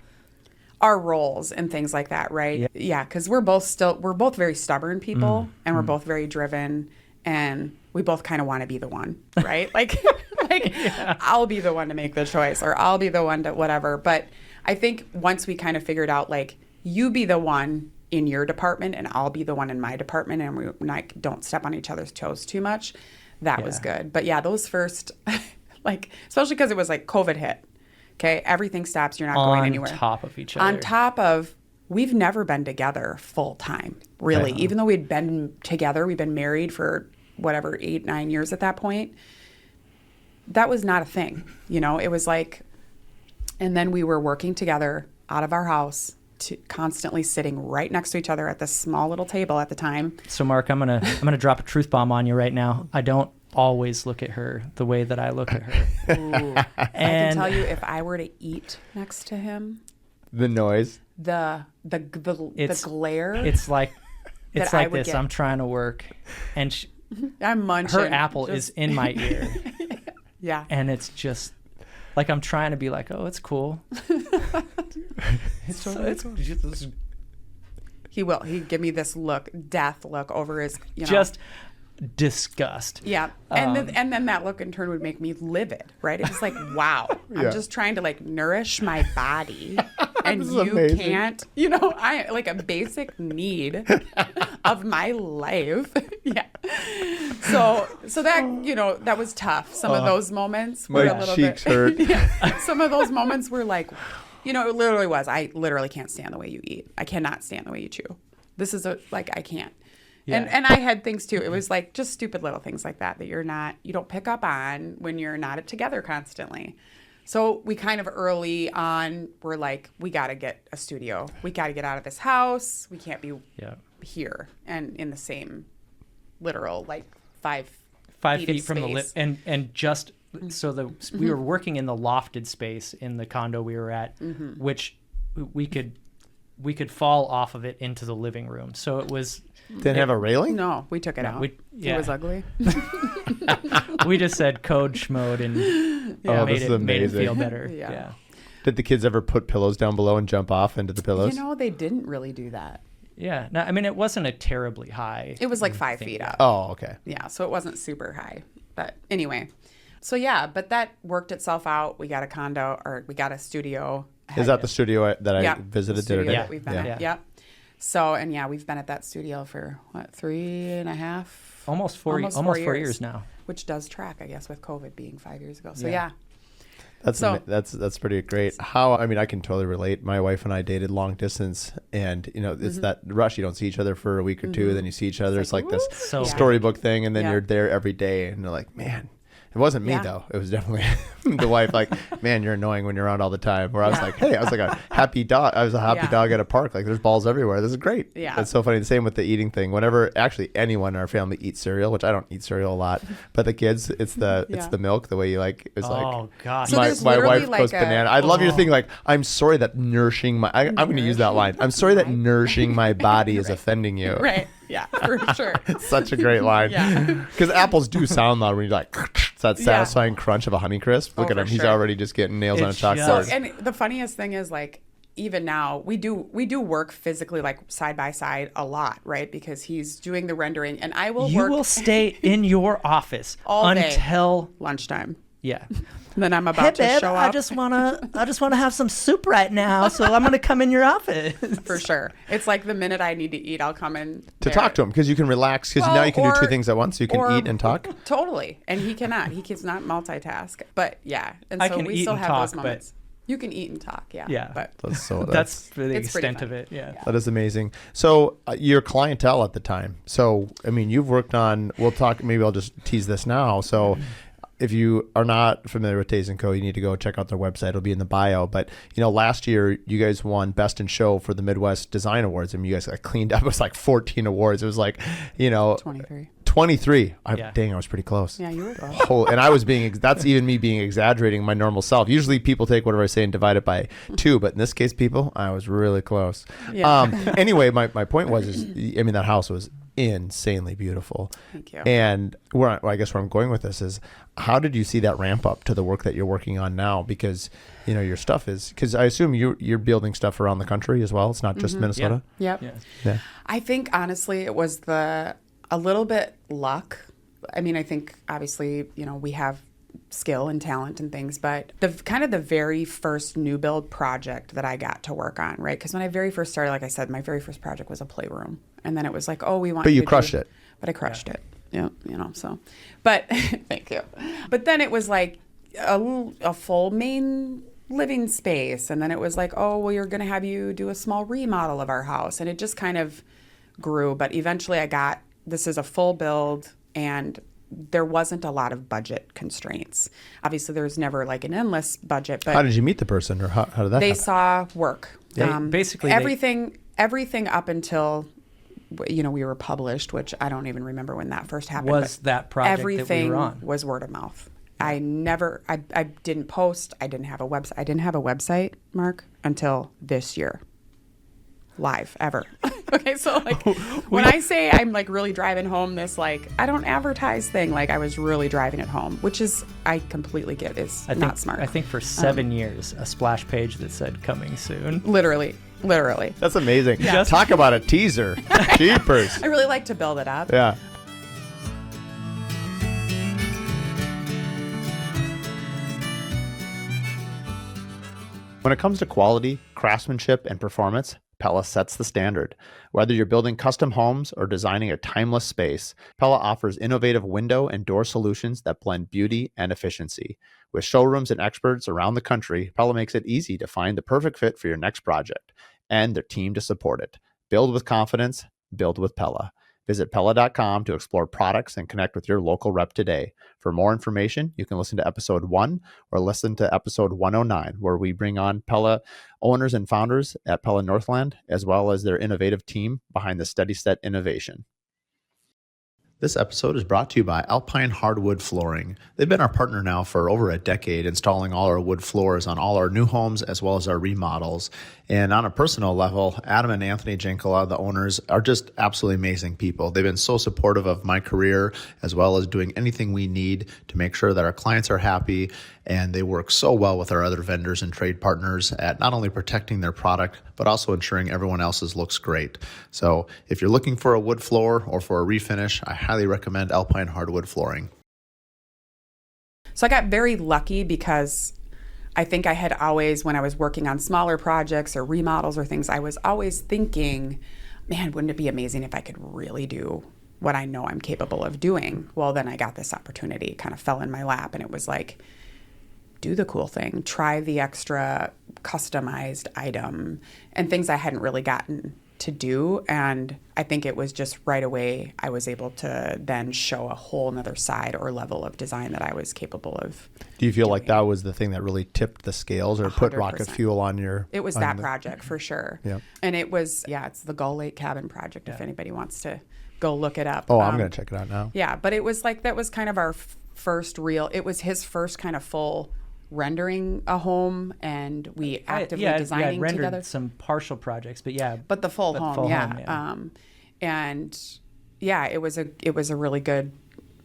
our roles and things like that, right? Yeah, because we're both very stubborn people, and we're both very driven, and we both kind of want to be the one, right? like I'll be the one to make the choice, or I'll be the one to whatever. But I think once we kind of figured out, like, you be the one in your department and I'll be the one in my department, and we like don't step on each other's toes too much. That was good. But yeah, those first, like, especially because it was like COVID hit. Okay, everything stops. You're not going anywhere. On top of each other. On top of, we've never been together full time, really. Uh-huh. Even though we'd been together, we've been married for whatever, 8-9 years at that point. That was not a thing. It was like, and then we were working together out of our house, constantly sitting right next to each other at this small little table at the time. So Mark, I'm gonna drop a truth bomb on you right now. I don't always look at her the way that I look at her. Ooh. I can tell you, if I were to eat next to him, The noise. the glare. It's like That I like would this. get. I'm trying to work, and I'm munching. her apple is in my ear, Yeah. and it's just like I'm trying to be like, oh, it's cool. it's just He'd give me this look, death look over his, just disgust. Yeah. And then that look in turn would make me livid, right? It's like, wow, Yeah. I'm just trying to like nourish my body and This is you amazing. can't, I like a basic need of my life. Yeah. So that, that was tough. Some of those moments were My a little cheeks bit, hurt. Yeah. Some of those moments were like, it literally was, I literally can't stand the way you eat. I cannot stand the way you chew. This is I can't. Yeah. And I had things too. It was like just stupid little things like that you don't pick up on when you're not together constantly. So we kind of early on were like, we got to get a studio. We got to get out of this house. We can't be here and in the same literal like 5 feet from the space. and just so we were working in the lofted space in the condo we were at, which we could fall off of it into the living room. So it was Didn't have a railing? No, we took it out. It was ugly. We just said code schmode and made it feel better. Yeah. Did the kids ever put pillows down below and jump off into the pillows? They didn't really do that. Yeah. No, I mean, it wasn't a terribly high. It was like 5 feet up. Oh, okay. Yeah, so it wasn't super high. But anyway, so yeah, but that worked itself out. We got a condo, or we got a studio. Is that the studio that I visited the other day? That we've been at. Yep. So, and yeah, we've been at that studio for what, 3.5? Almost 4 years now. Which does track, I guess, with COVID being 5 years ago. So yeah. That's pretty great. I can totally relate. My wife and I dated long distance, and it's that rush. You don't see each other for a week or two, then you see each other. It's like this storybook thing, and then you're there every day, and you're like, man. It wasn't me though. It was definitely the wife. Like, man, you're annoying when you're around all the time. Where I was like, hey, I was like a happy dog. I was a happy dog at a park. Like, there's balls everywhere. This is great. Yeah, it's so funny. The same with the eating thing. Whenever actually anyone in our family eats cereal, which I don't eat cereal a lot, but the kids, it's the milk. The way you like. It's oh gosh. So my wife goes banana. I'd love you to think like, I'm sorry that nourishing my. I'm going to use that line. I'm sorry that nourishing my body is offending you. Right. Yeah, for sure. It's such a great line. Because apples do sound loud when you're like. That satisfying crunch of a Honeycrisp. Look at him; he's already just getting nails on a chalkboard. And the funniest thing is, like, even now we do work physically, like side by side a lot, right? Because he's doing the rendering, and I will. You will stay in your office all until lunchtime. Yeah. Then I'm about to show up. I just wanna have some soup right now, so I'm gonna come in your office. For sure. It's like the minute I need to eat, I'll come in to talk to him, because you can relax, because now you can do two things at once. You can eat and talk. Totally, and he cannot. He cannot multitask. But yeah, and so we still have those moments. You can eat and talk, yeah. But that's the extent of it. Yeah. That is amazing. So your clientele at the time. So I mean, you've worked on. We'll talk. Maybe I'll just tease this now. So. If you are not familiar with Tays & Co., you need to go check out their website. It'll be in the bio. But, last year, you guys won Best in Show for the Midwest Design Awards. I mean, you guys got cleaned up. It was like 14 awards. It was like, 23. 23. Dang, I was pretty close. Yeah, you were close. And I was that's even me being exaggerating my normal self. Usually people take whatever I say and divide it by 2. But in this case, people, I was really close. Yeah. Anyway, my point was, that house was insanely beautiful. Thank you. And I guess where I'm going with this is, how did you see that ramp up to the work that you're working on now? Because your stuff is, because I assume you're building stuff around the country as well. It's not just Minnesota. Yep. Yeah. I think honestly it was a little bit luck. I mean, I think obviously we have skill and talent and things, but the very first new build project that I got to work on, right? Because when I very first started, like I said, my very first project was a playroom. And then it was like, oh, we want. But you crushed it. But I crushed it. Yeah, so. But thank you. But then it was like a full main living space, and then it was like, oh, well, you're going to have you do a small remodel of our house, and it just kind of grew. But eventually, this is a full build, and there wasn't a lot of budget constraints. Obviously, there's never like an endless budget. But how did you meet the person, or how did that? They happen? saw work. Basically, everything up until. We were published, which I don't even remember when that first happened. Was that project everything that we were on? Was word of mouth. I didn't post. I didn't have a website. I didn't have a website, Mark, until this year. Live, ever. Okay, so like when I say I'm like really driving home this like I don't advertise thing, like I was really driving it home, which is I completely get is not smart. I think for 7 years, a splash page that said coming soon. Literally. That's amazing. Yeah. Talk about a teaser. Jeepers. I really like to build it up. Yeah. When it comes to quality, craftsmanship, and performance, Pella sets the standard. Whether you're building custom homes or designing a timeless space, Pella offers innovative window and door solutions that blend beauty and efficiency. With showrooms and experts around the country, Pella makes it easy to find the perfect fit for your next project and their team to support it. Build with confidence, build with Pella. Visit Pella.com to explore products and connect with your local rep today. For more information, you can listen to episode 1 or listen to episode 109, where we bring on Pella owners and founders at Pella Northland, as well as their innovative team behind the Steady Set innovation. This episode is brought to you by Alpine Hardwood Flooring. They've been our partner now for over a decade, installing all our wood floors on all our new homes as well as our remodels. And on a personal level, Adam and Anthony Jankala, the owners, are just absolutely amazing people. They've been so supportive of my career as well as doing anything we need to make sure that our clients are happy. And they work so well with our other vendors and trade partners at not only protecting their product, but also ensuring everyone else's looks great. So if you're looking for a wood floor or for a refinish, I highly recommend Alpine Hardwood Flooring. So I got very lucky because I think I had always, when I was working on smaller projects or remodels or things, I was always thinking, man, wouldn't it be amazing if I could really do what I know I'm capable of doing? Well, then I got this opportunity. It kind of fell in my lap, and it was like, do the cool thing, try the extra customized item and things I hadn't really gotten to do. And I think it was just right away I was able to then show a whole nother side or level of design that I was capable of. Do you feel like that was the thing that really tipped the scales or put 100%. rocket fuel on your... It was that project for sure. Yeah. And it was, it's the Gull Lake Cabin project if anybody wants to go look it up. Oh, I'm going to check it out now. Yeah, but it was like, that was kind of our first real, it was his first kind of full rendering a home, and we actively designing rendered together. Some partial projects, but the full home, and it was a really good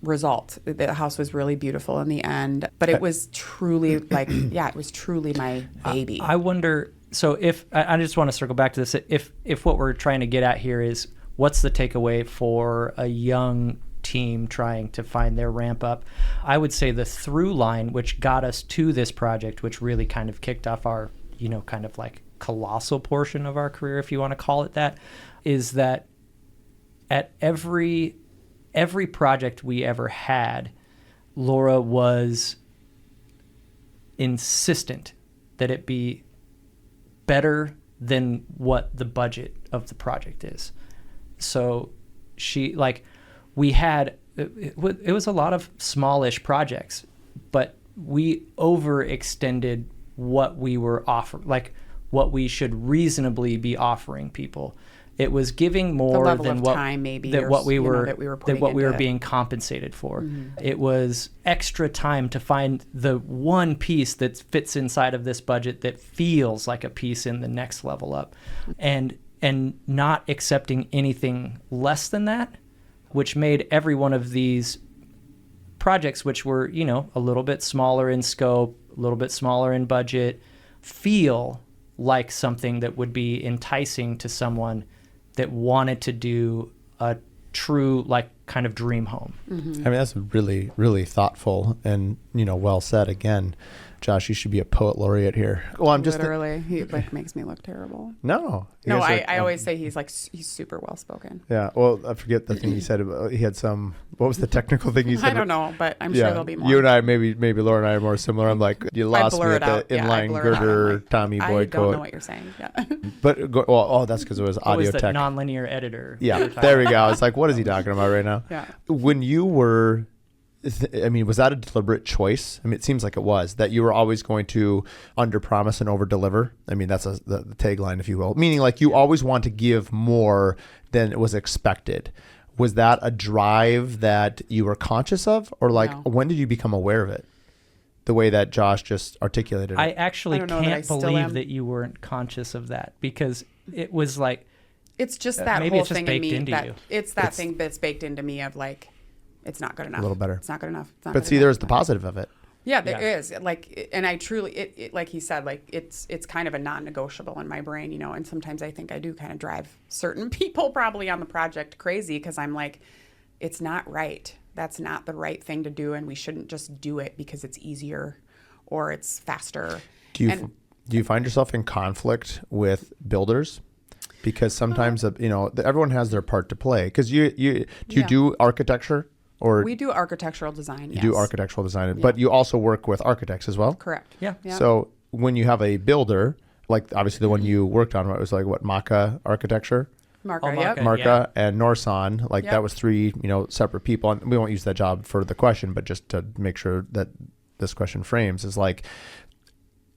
result. The house was really beautiful in the end, but it was truly it was truly my baby. I wonder. So if I just want to circle back to this, if what we're trying to get at here is what's the takeaway for a young team trying to find their ramp up, I would say the through line, which got us to this project, which really kind of kicked off our, kind of like colossal portion of our career, if you want to call it that, is that at every project we ever had, Laura was insistent that it be better than what the budget of the project is. So she we had, it was a lot of smallish projects, but we overextended what we were offering, what we should reasonably be offering people. It was giving more than what time maybe that what we were that what we were being compensated for. Mm-hmm. It was extra time to find the one piece that fits inside of this budget that feels like a piece in the next level up, and not accepting anything less than that, which made every one of these projects, which were, a little bit smaller in scope, a little bit smaller in budget, feel like something that would be enticing to someone that wanted to do a true, kind of dream home. Mm-hmm. I mean, that's really, really thoughtful and, well said. Again, Josh, you should be a poet laureate here. Well, I'm just literally, he makes me look terrible. No. I always say he's super well spoken. Yeah. Well, I forget the thing he said about, he had some, what was the technical thing he said? I don't know, but I'm sure there'll be more. You and I, maybe Laura and I are more similar. I'm like, you lost me at the inline girder Tommy Boy quote. I don't know what you're saying. Yeah. But, that's because it was audio was the tech. nonlinear editor. Yeah. There we go. I was like, what is he talking about right now? Yeah. When you were... was that a deliberate choice? It seems like it was, that you were always going to underpromise and overdeliver. That's the tagline, if you will. Meaning you always want to give more than was expected. Was that a drive that you were conscious of? Or No. When did you become aware of it? The way that Josh just articulated it. I actually can't believe that you weren't conscious of that, because it was it's just that maybe whole it's just thing baked in me. into you. It's that thing that's baked into me of it's not good enough. A little better. It's not good enough. But see, there's the positive of it. Yeah, there is. And I truly, it like he said, it's kind of a non-negotiable in my brain, and sometimes I think I do kind of drive certain people probably on the project crazy, because I'm like, it's not right. That's not the right thing to do, and we shouldn't just do it because it's easier or it's faster. Do you find yourself in conflict with builders? Because sometimes, everyone has their part to play. Because you do architecture? Or we do architectural design. You do architectural design, but you also work with architects as well? Correct. Yeah. So when you have a builder, obviously the one you worked on, it was Maca Architecture? Marca, and Norson, that was three, separate people. And we won't use that job for the question, but just to make sure that this question frames is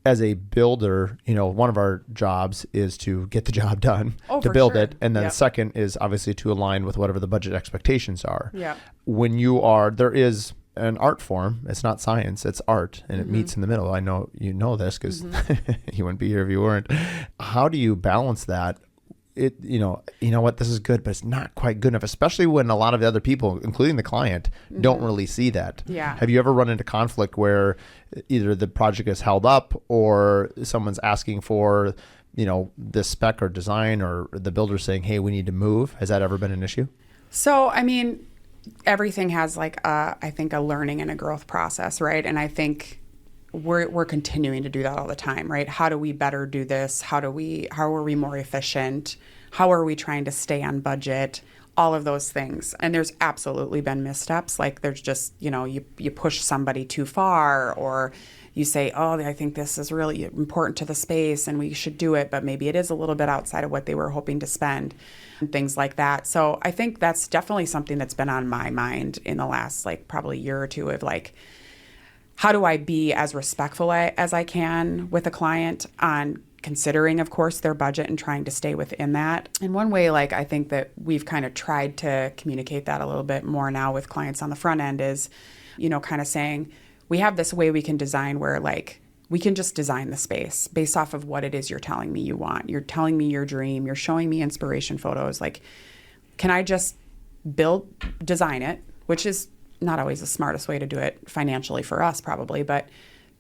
as a builder, one of our jobs is to get the job done, to for build sure. it. And then Yep. the second is obviously to align with whatever the budget expectations are. Yeah. When there is an art form, it's not science, it's art, and it meets in the middle. I know you know this because you wouldn't be here if you weren't. How do you balance that? You know what, this is good, but it's not quite good enough, especially when a lot of the other people, including the client, don't really see that. Yeah. Have you ever run into conflict where either the project is held up or someone's asking for, this spec or design, or the builder saying, hey, we need to move? Has that ever been an issue? So, I mean, everything has I think a learning and a growth process, right? And I think we're continuing to do that all the time, right? How do we better do this? How are we more efficient? How are we trying to stay on budget? All of those things. And there's absolutely been missteps. Like there's just, you push somebody too far, or you say, oh, I think this is really important to the space and we should do it, but maybe it is a little bit outside of what they were hoping to spend, and things like that. So I think that's definitely something that's been on my mind in the last probably year or two of how do I be as respectful as I can with a client on considering, of course, their budget and trying to stay within that. And one way, I think that we've kind of tried to communicate that a little bit more now with clients on the front end is, kind of saying, we have this way we can design where we can just design the space based off of what it is you're telling me you want. You're telling me your dream. You're showing me inspiration photos. Can I just design it, which is not always the smartest way to do it financially for us probably, but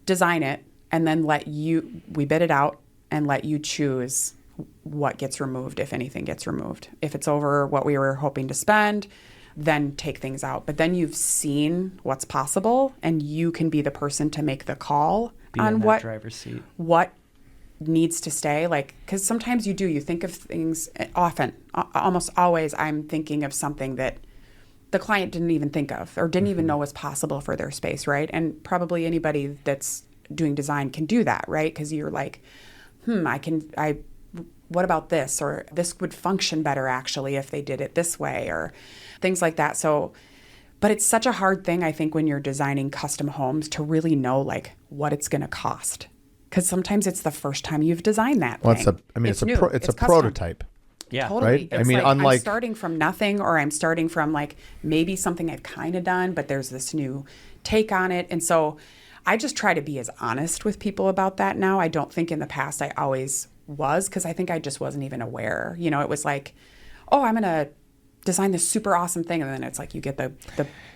design it and then we bid it out and let you choose what gets removed, if anything gets removed. If it's over what we were hoping to spend, then take things out. But then you've seen what's possible and you can be the person to make the call on what driver's seat. What needs to stay. Because sometimes you think of things often, almost always I'm thinking of something that the client didn't even think of or didn't even know was possible for their space, right? And probably anybody that's doing design can do that, right? Because you're what about this? Or this would function better actually if they did it this way, or things like that. So, but it's such a hard thing, I think, when you're designing custom homes to really know what it's going to cost. Because sometimes it's the first time you've designed that thing. It's a custom. prototype. Yeah. Totally. Right? It's unlike I'm starting from nothing, or I'm starting from maybe something I've kind of done, but there's this new take on it. And so I just try to be as honest with people about that now. I don't think in the past I always was, because I think I just wasn't even aware. It was oh, I'm going to design this super awesome thing. And then it's you get the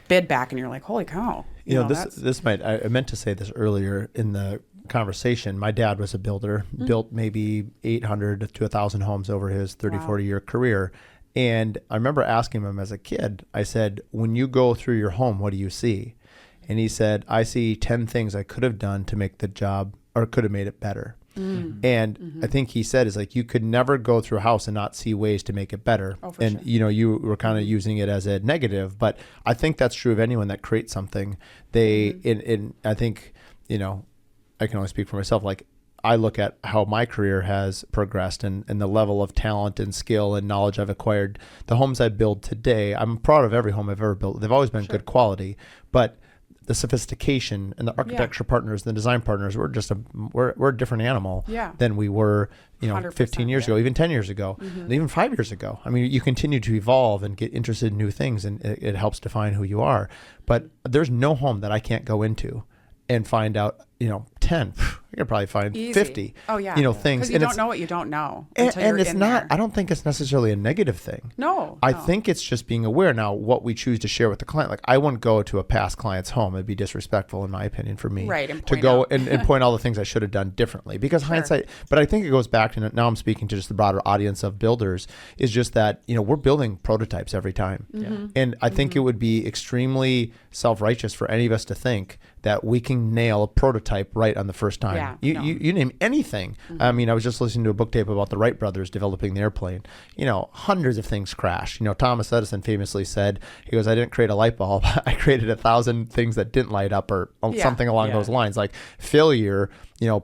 bid back and you're like, holy cow. I meant to say this earlier in the conversation. My dad was a builder, built maybe 800 to 1,000 homes over his 30, 40-year career. And I remember asking him as a kid, I said, when you go through your home, what do you see? And he said, I see 10 things I could have done to make the job, or could have made it better. And I think he said is you could never go through a house and not see ways to make it better. Oh, for and sure. You were kind of using it as a negative, but I think that's true of anyone that creates something. I think, I can only speak for myself. I look at how my career has progressed and the level of talent and skill and knowledge I've acquired. The homes I build today, I'm proud of every home I've ever built. They've always been good quality, but the sophistication and the architecture partners, the design partners, we're a different animal than we were, 15 years ago, even 10 years ago, even 5 years ago. I mean, you continue to evolve and get interested in new things, and it helps define who you are. But there's no home that I can't go into and find out, 10, I could probably find Easy. 50, oh, yeah. Things. Because you don't know what you don't know. And Until it's you're in not, there. I don't think it's necessarily a negative thing. No. I think it's just being aware now what we choose to share with the client. I wouldn't go to a past client's home. It'd be disrespectful, in my opinion, for me. Right, and to point go out. and point all the things I should have done differently. Because hindsight, but I think it goes back to, now I'm speaking to just the broader audience of builders, is just that, we're building prototypes every time. And I think it would be extremely self-righteous for any of us to think that we can nail a prototype right on the first time. Yeah, You name anything. I mean, I was just listening to a book tape about the Wright brothers developing the airplane. Hundreds of things crash. Thomas Edison famously said, he goes, I didn't create a light bulb. I created 1,000 things that didn't light up, or something along those lines. Failure,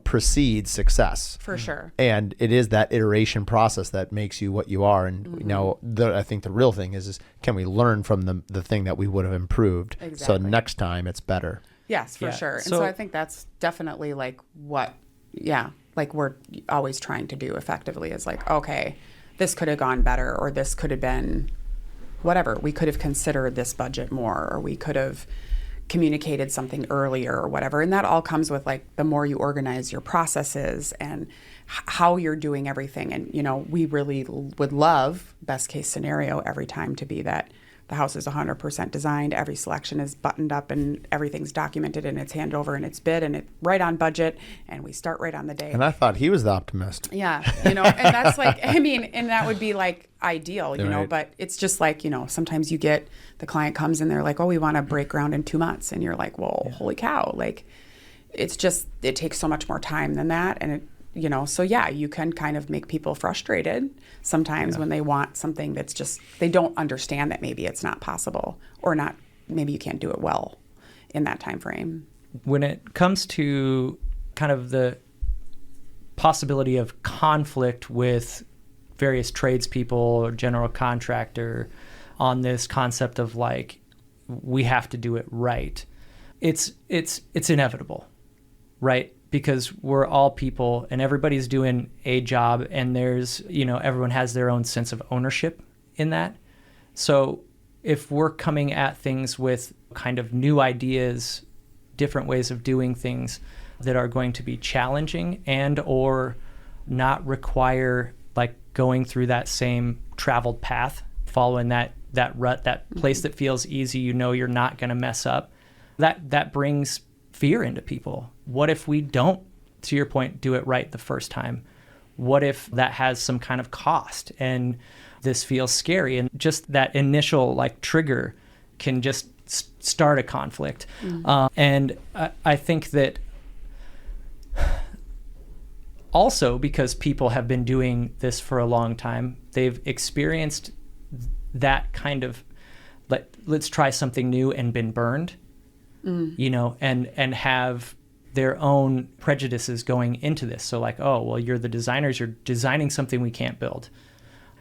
precedes success. For sure. And it is that iteration process that makes you what you are. And I think the real thing is can we learn from the thing that we would have improved? Exactly. So next time it's better. Yes, for sure. And so I think that's definitely what yeah, like we're always trying to do effectively is like, okay, this could have gone better, or this could have been whatever. We could have considered this budget more, or we could have communicated something earlier or whatever. And that all comes with like the more you organize your processes and how you're doing everything. And, you know, we really would love, best case scenario every time, to be that the house is 100% designed, every selection is buttoned up, and everything's documented, and it's handed over, and it's bid, and it's right on budget, and we start right on the day. And I thought he was the optimist. Yeah, you know, and that's like, I mean, and that would be like ideal, you know, Right. but it's just like, you know, sometimes you get, the client comes and they're like, oh, we want to break ground in 2 months. And you're like, well, holy cow. Like, it's just, it takes so much more time than that. And it, you know, so yeah, you can kind of make people frustrated sometimes when they want something that's just, they don't understand that maybe it's not possible, or not, maybe you can't do it well in that time frame. When it comes to kind of the possibility of conflict with various tradespeople or general contractor on this concept of like, we have to do it right, it's inevitable, right? Because we're all people and everybody's doing a job, and there's, you know, everyone has their own sense of ownership in that. So if we're coming at things with kind of new ideas, different ways of doing things that are going to be challenging and or not require like going through that same traveled path, following that rut, that place that feels easy, you know, you're not going to mess up, that brings fear into people. What if we don't, to your point, do it right the first time? What if that has some kind of cost and this feels scary? And just that initial like trigger can just start a conflict. And I think that also, because people have been doing this for a long time, they've experienced that kind of, let's try something new, and been burned, you know, and have their own prejudices going into this. So like, oh, well, you're the designers, you're designing something we can't build.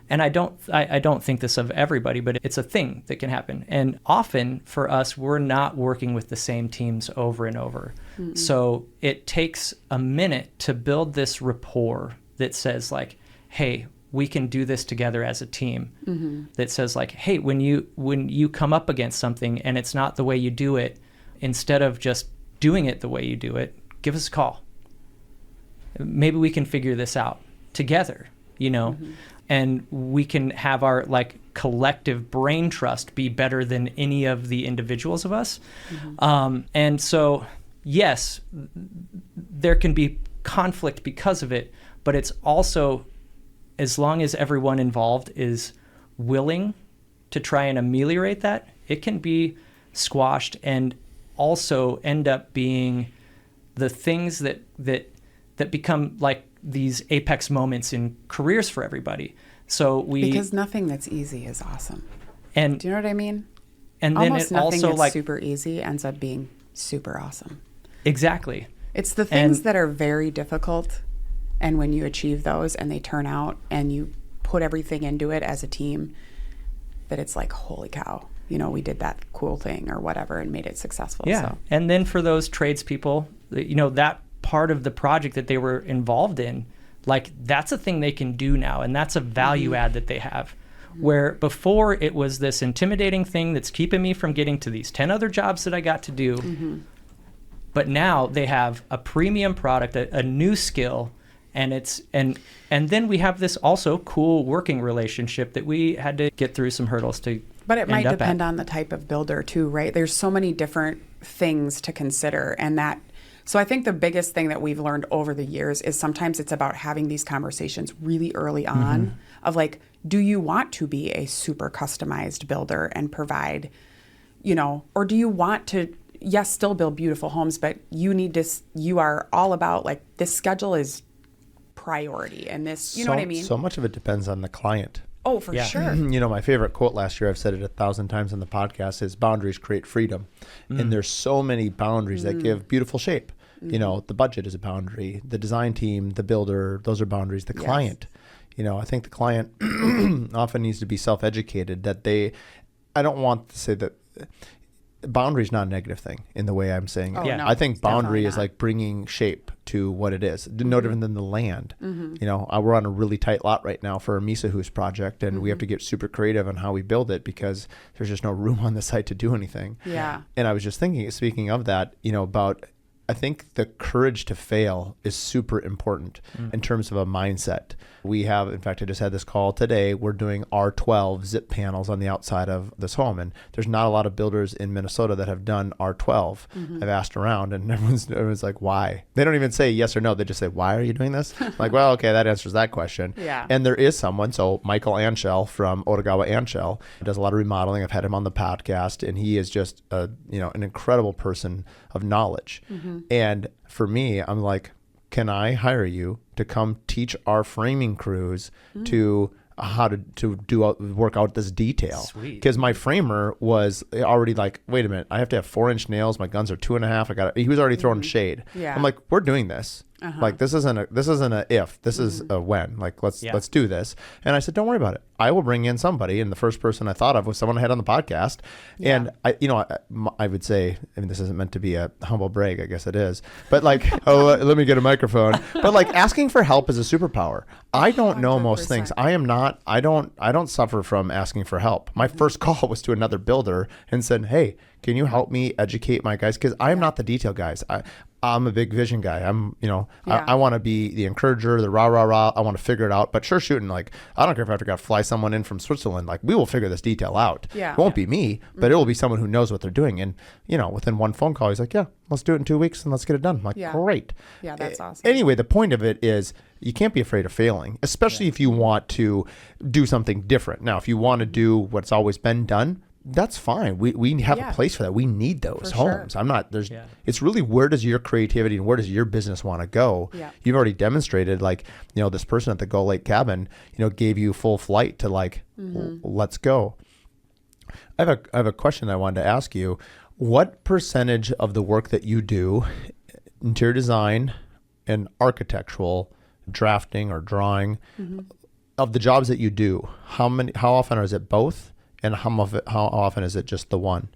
And I don't think this of everybody, but it's a thing that can happen. And often for us, we're not working with the same teams over and over. So it takes a minute to build this rapport that says like, hey, we can do this together as a team. That says like, hey, when you come up against something and it's not the way you do it, instead of just doing it the way you do it, give us a call. Maybe we can figure this out together, you know, and we can have our like collective brain trust be better than any of the individuals of us. And so, yes, there can be conflict because of it, but it's also, as long as everyone involved is willing to try and ameliorate that, it can be squashed and also end up being the things that become like these apex moments in careers for everybody. So because nothing that's easy is awesome. And do you know what I mean? And then almost it nothing also that's like super easy ends up being super awesome. Exactly. It's the things that are very difficult, and when you achieve those and they turn out and you put everything into it as a team, that it's like, holy cow, you know, we did that cool thing or whatever and made it successful. Yeah. So. And then for those tradespeople, you know, that part of the project that they were involved in, like that's a thing they can do now. And that's a value add that they have. Where before it was this intimidating thing that's keeping me from getting to these 10 other jobs that I got to do. But now they have a premium product, a new skill, and it's and then we have this also cool working relationship that we had to get through some hurdles to. But it might depend on the type of builder too, right? There's so many different things to consider, and that. So I think the biggest thing that we've learned over the years is sometimes it's about having these conversations really early on of like, do you want to be a super customized builder and provide, you know, or do you want to, yes, still build beautiful homes, but you are all about like this schedule is priority and this, you know what I mean? So much of it depends on the client. Oh, for sure. You know, my favorite quote last year, I've said it 1,000 times on the podcast, is boundaries create freedom. And there's so many boundaries that give beautiful shape. You know, the budget is a boundary. The design team, the builder, those are boundaries. The client, you know, I think the client often needs to be self-educated that I don't want to say that boundary is not a negative thing in the way I'm saying it. Oh, Yeah. no, I think it's definitely boundary is not. like bringing shape to what it is. No different than the land. You know, we're on a really tight lot right now for a Misa Hoos project, and we have to get super creative on how we build it because there's just no room on the site to do anything. Yeah. And I was just thinking, speaking of that, you know, about I think the courage to fail is super important in terms of a mindset. We have, in fact, I just had this call today. We're doing R12 zip panels on the outside of this home. And there's not a lot of builders in Minnesota that have done R12. I've asked around and everyone's like, why? They don't even say yes or no. They just say, why are you doing this? Like, well, okay, that answers that question. Yeah. And there is someone, so Michael Anschel from Otagawa Anschel does a lot of remodeling. I've had him on the podcast, and he is just an incredible person of knowledge. And for me, I'm like, can I hire you to come teach our framing crews to how to work out this detail? Sweet. Because my framer was already like, wait a minute, I have to have 4-inch nails. My guns are 2.5. He was already throwing shade. Yeah. I'm like, we're doing this. Like this isn't a if, this is a when. Like let's do this. And I said, don't worry about it. I will bring in somebody. And the first person I thought of was someone I had on the podcast. And I would say, I mean, this isn't meant to be a humble brag. I guess it is. But like, let me get a microphone. But like asking for help is a superpower. I don't know most things. 100%. I don't suffer from asking for help. My first call was to another builder and said, hey, can you help me educate my guys? Because I'm not the detail guys. I'm a big vision guy. I want to be the encourager, the rah, rah, rah. I want to figure it out. But sure shooting, like, I don't care if I have to fly someone in from Switzerland. Like, we will figure this detail out. Yeah. It won't be me, but it will be someone who knows what they're doing. And, within one phone call, he's like, yeah, let's do it in 2 weeks and let's get it done. I'm like, great. Yeah, that's awesome. Anyway, the point of it is you can't be afraid of failing, especially if you want to do something different. Now, if you want to do what's always been done, that's fine. We have a place for that. We need those homes. Sure. It's really, where does your creativity and where does your business want to go? Yeah. You've already demonstrated, like, this person at the Gull Lake cabin, gave you full flight to like, let's go. I have a question I wanted to ask you. What percentage of the work that you do, interior design and architectural drafting or drawing, of the jobs that you do, how often is it both? And how often is it just the one?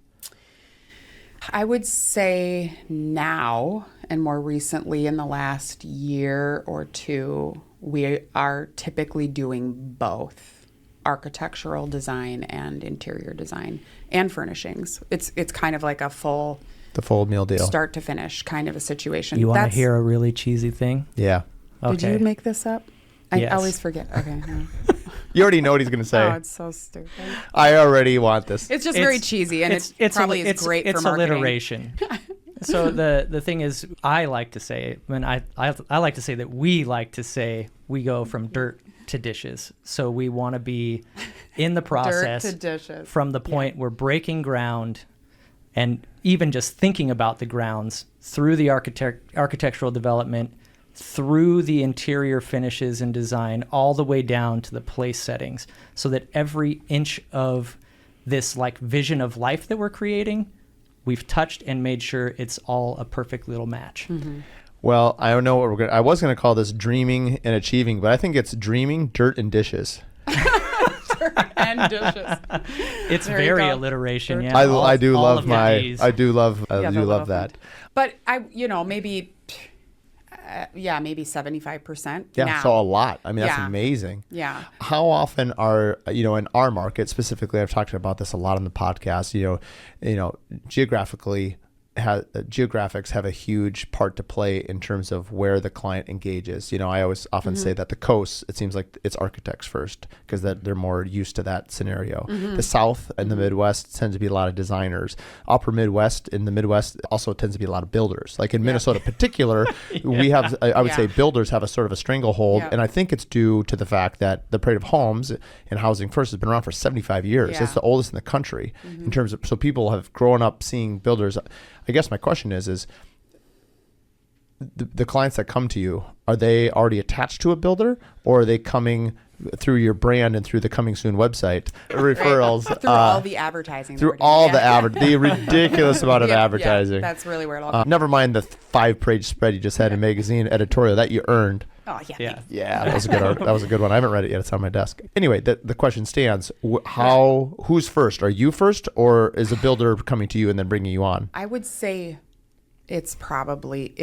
I would say now, and more recently in the last year or two, we are typically doing both architectural design and interior design and furnishings. It's kind of like the full meal deal, start to finish kind of a situation. You want to hear a really cheesy thing? Yeah. Okay. Did you make this up? I Yes. always forget. Okay. No. You already know what he's going to say. Oh, it's so stupid. I already want this. It's just very cheesy, and it's probably is great for marketing. It's alliteration. So the thing is, I like to say, I like to say that we like to say we go from dirt to dishes. So we want to be in the process Dirt to dishes. from the point we're breaking ground, and even just thinking about the grounds through the architectural development, through the interior finishes and design, all the way down to the place settings, so that every inch of this like vision of life that we're creating, we've touched and made sure it's all a perfect little match. Well, I don't know what I was going to call this dreaming and achieving, but I think it's dreaming, dirt, and dishes. And dishes. It's There you very go. alliteration. Dirt. Yeah, I do all love of the Ds. I do love the little that. font. But maybe 75%. Yeah, now. so a lot. I mean, that's Yeah. amazing. Yeah. How often are, in our market specifically, I've talked about this a lot on the podcast, geographically, geographics have a huge part to play in terms of where the client engages. I always often say that the coast, it seems like it's architects first because they're more used to that scenario. The South and the Midwest tends to be a lot of designers. Upper Midwest in the Midwest also tends to be a lot of builders. Like in Minnesota in particular, we have, I would say builders have a sort of a stranglehold. Yeah. And I think it's due to the fact that the Parade of Homes and Housing First has been around for 75 years. Yeah. It's the oldest in the country in terms of, so people have grown up seeing builders. I guess my question is the clients that come to you, are they already attached to a builder, or are they coming through your brand and through the Coming Soon website referrals? Through all the advertising. Through all the ridiculous amount of advertising. Yeah, that's really where it all comes. Never mind the 5-page spread you just had in magazine editorial that you earned. Oh, yeah. Yeah. Yeah, that was a good that was a good one. I haven't read it yet. It's on my desk. Anyway, the question stands. Who's first? Are you first, or is a builder coming to you and then bringing you on? I would say it's probably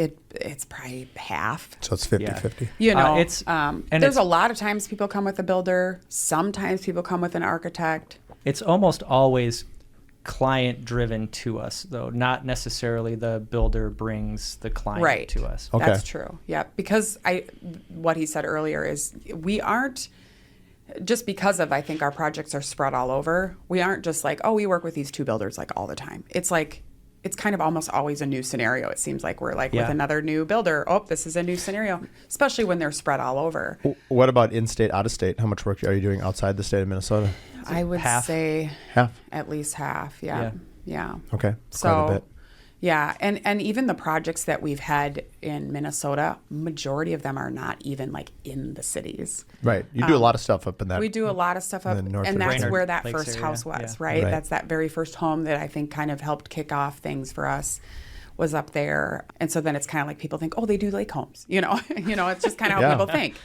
half. So it's 50-50. You know, and there's a lot of times people come with a builder. Sometimes people come with an architect. It's almost always client driven to us, though, not necessarily the builder brings the client to us. Okay. That's true. Yeah, because what he said earlier is we aren't just because of, I think our projects are spread all over. We aren't just like, oh, we work with these two builders like all the time. It's like, it's kind of almost always a new scenario. It seems like we're like with another new builder. Oh, this is a new scenario, especially when they're spread all over. What about in-state, out-of-state? How much work are you doing outside the state of Minnesota? I would say half, at least half. Yeah. Okay. So, quite a bit. Yeah, and even the projects that we've had in Minnesota, majority of them are not even like in the cities. Right. You do a lot of stuff up in that. We do a lot of stuff up, and that's Brainerd where that Lakes first area. house was, Yeah. right? Right. That's that very first home that I think kind of helped kick off things for us was up there. And so then it's kind of like people think, oh, they do lake homes. You know, it's just kind of how people think,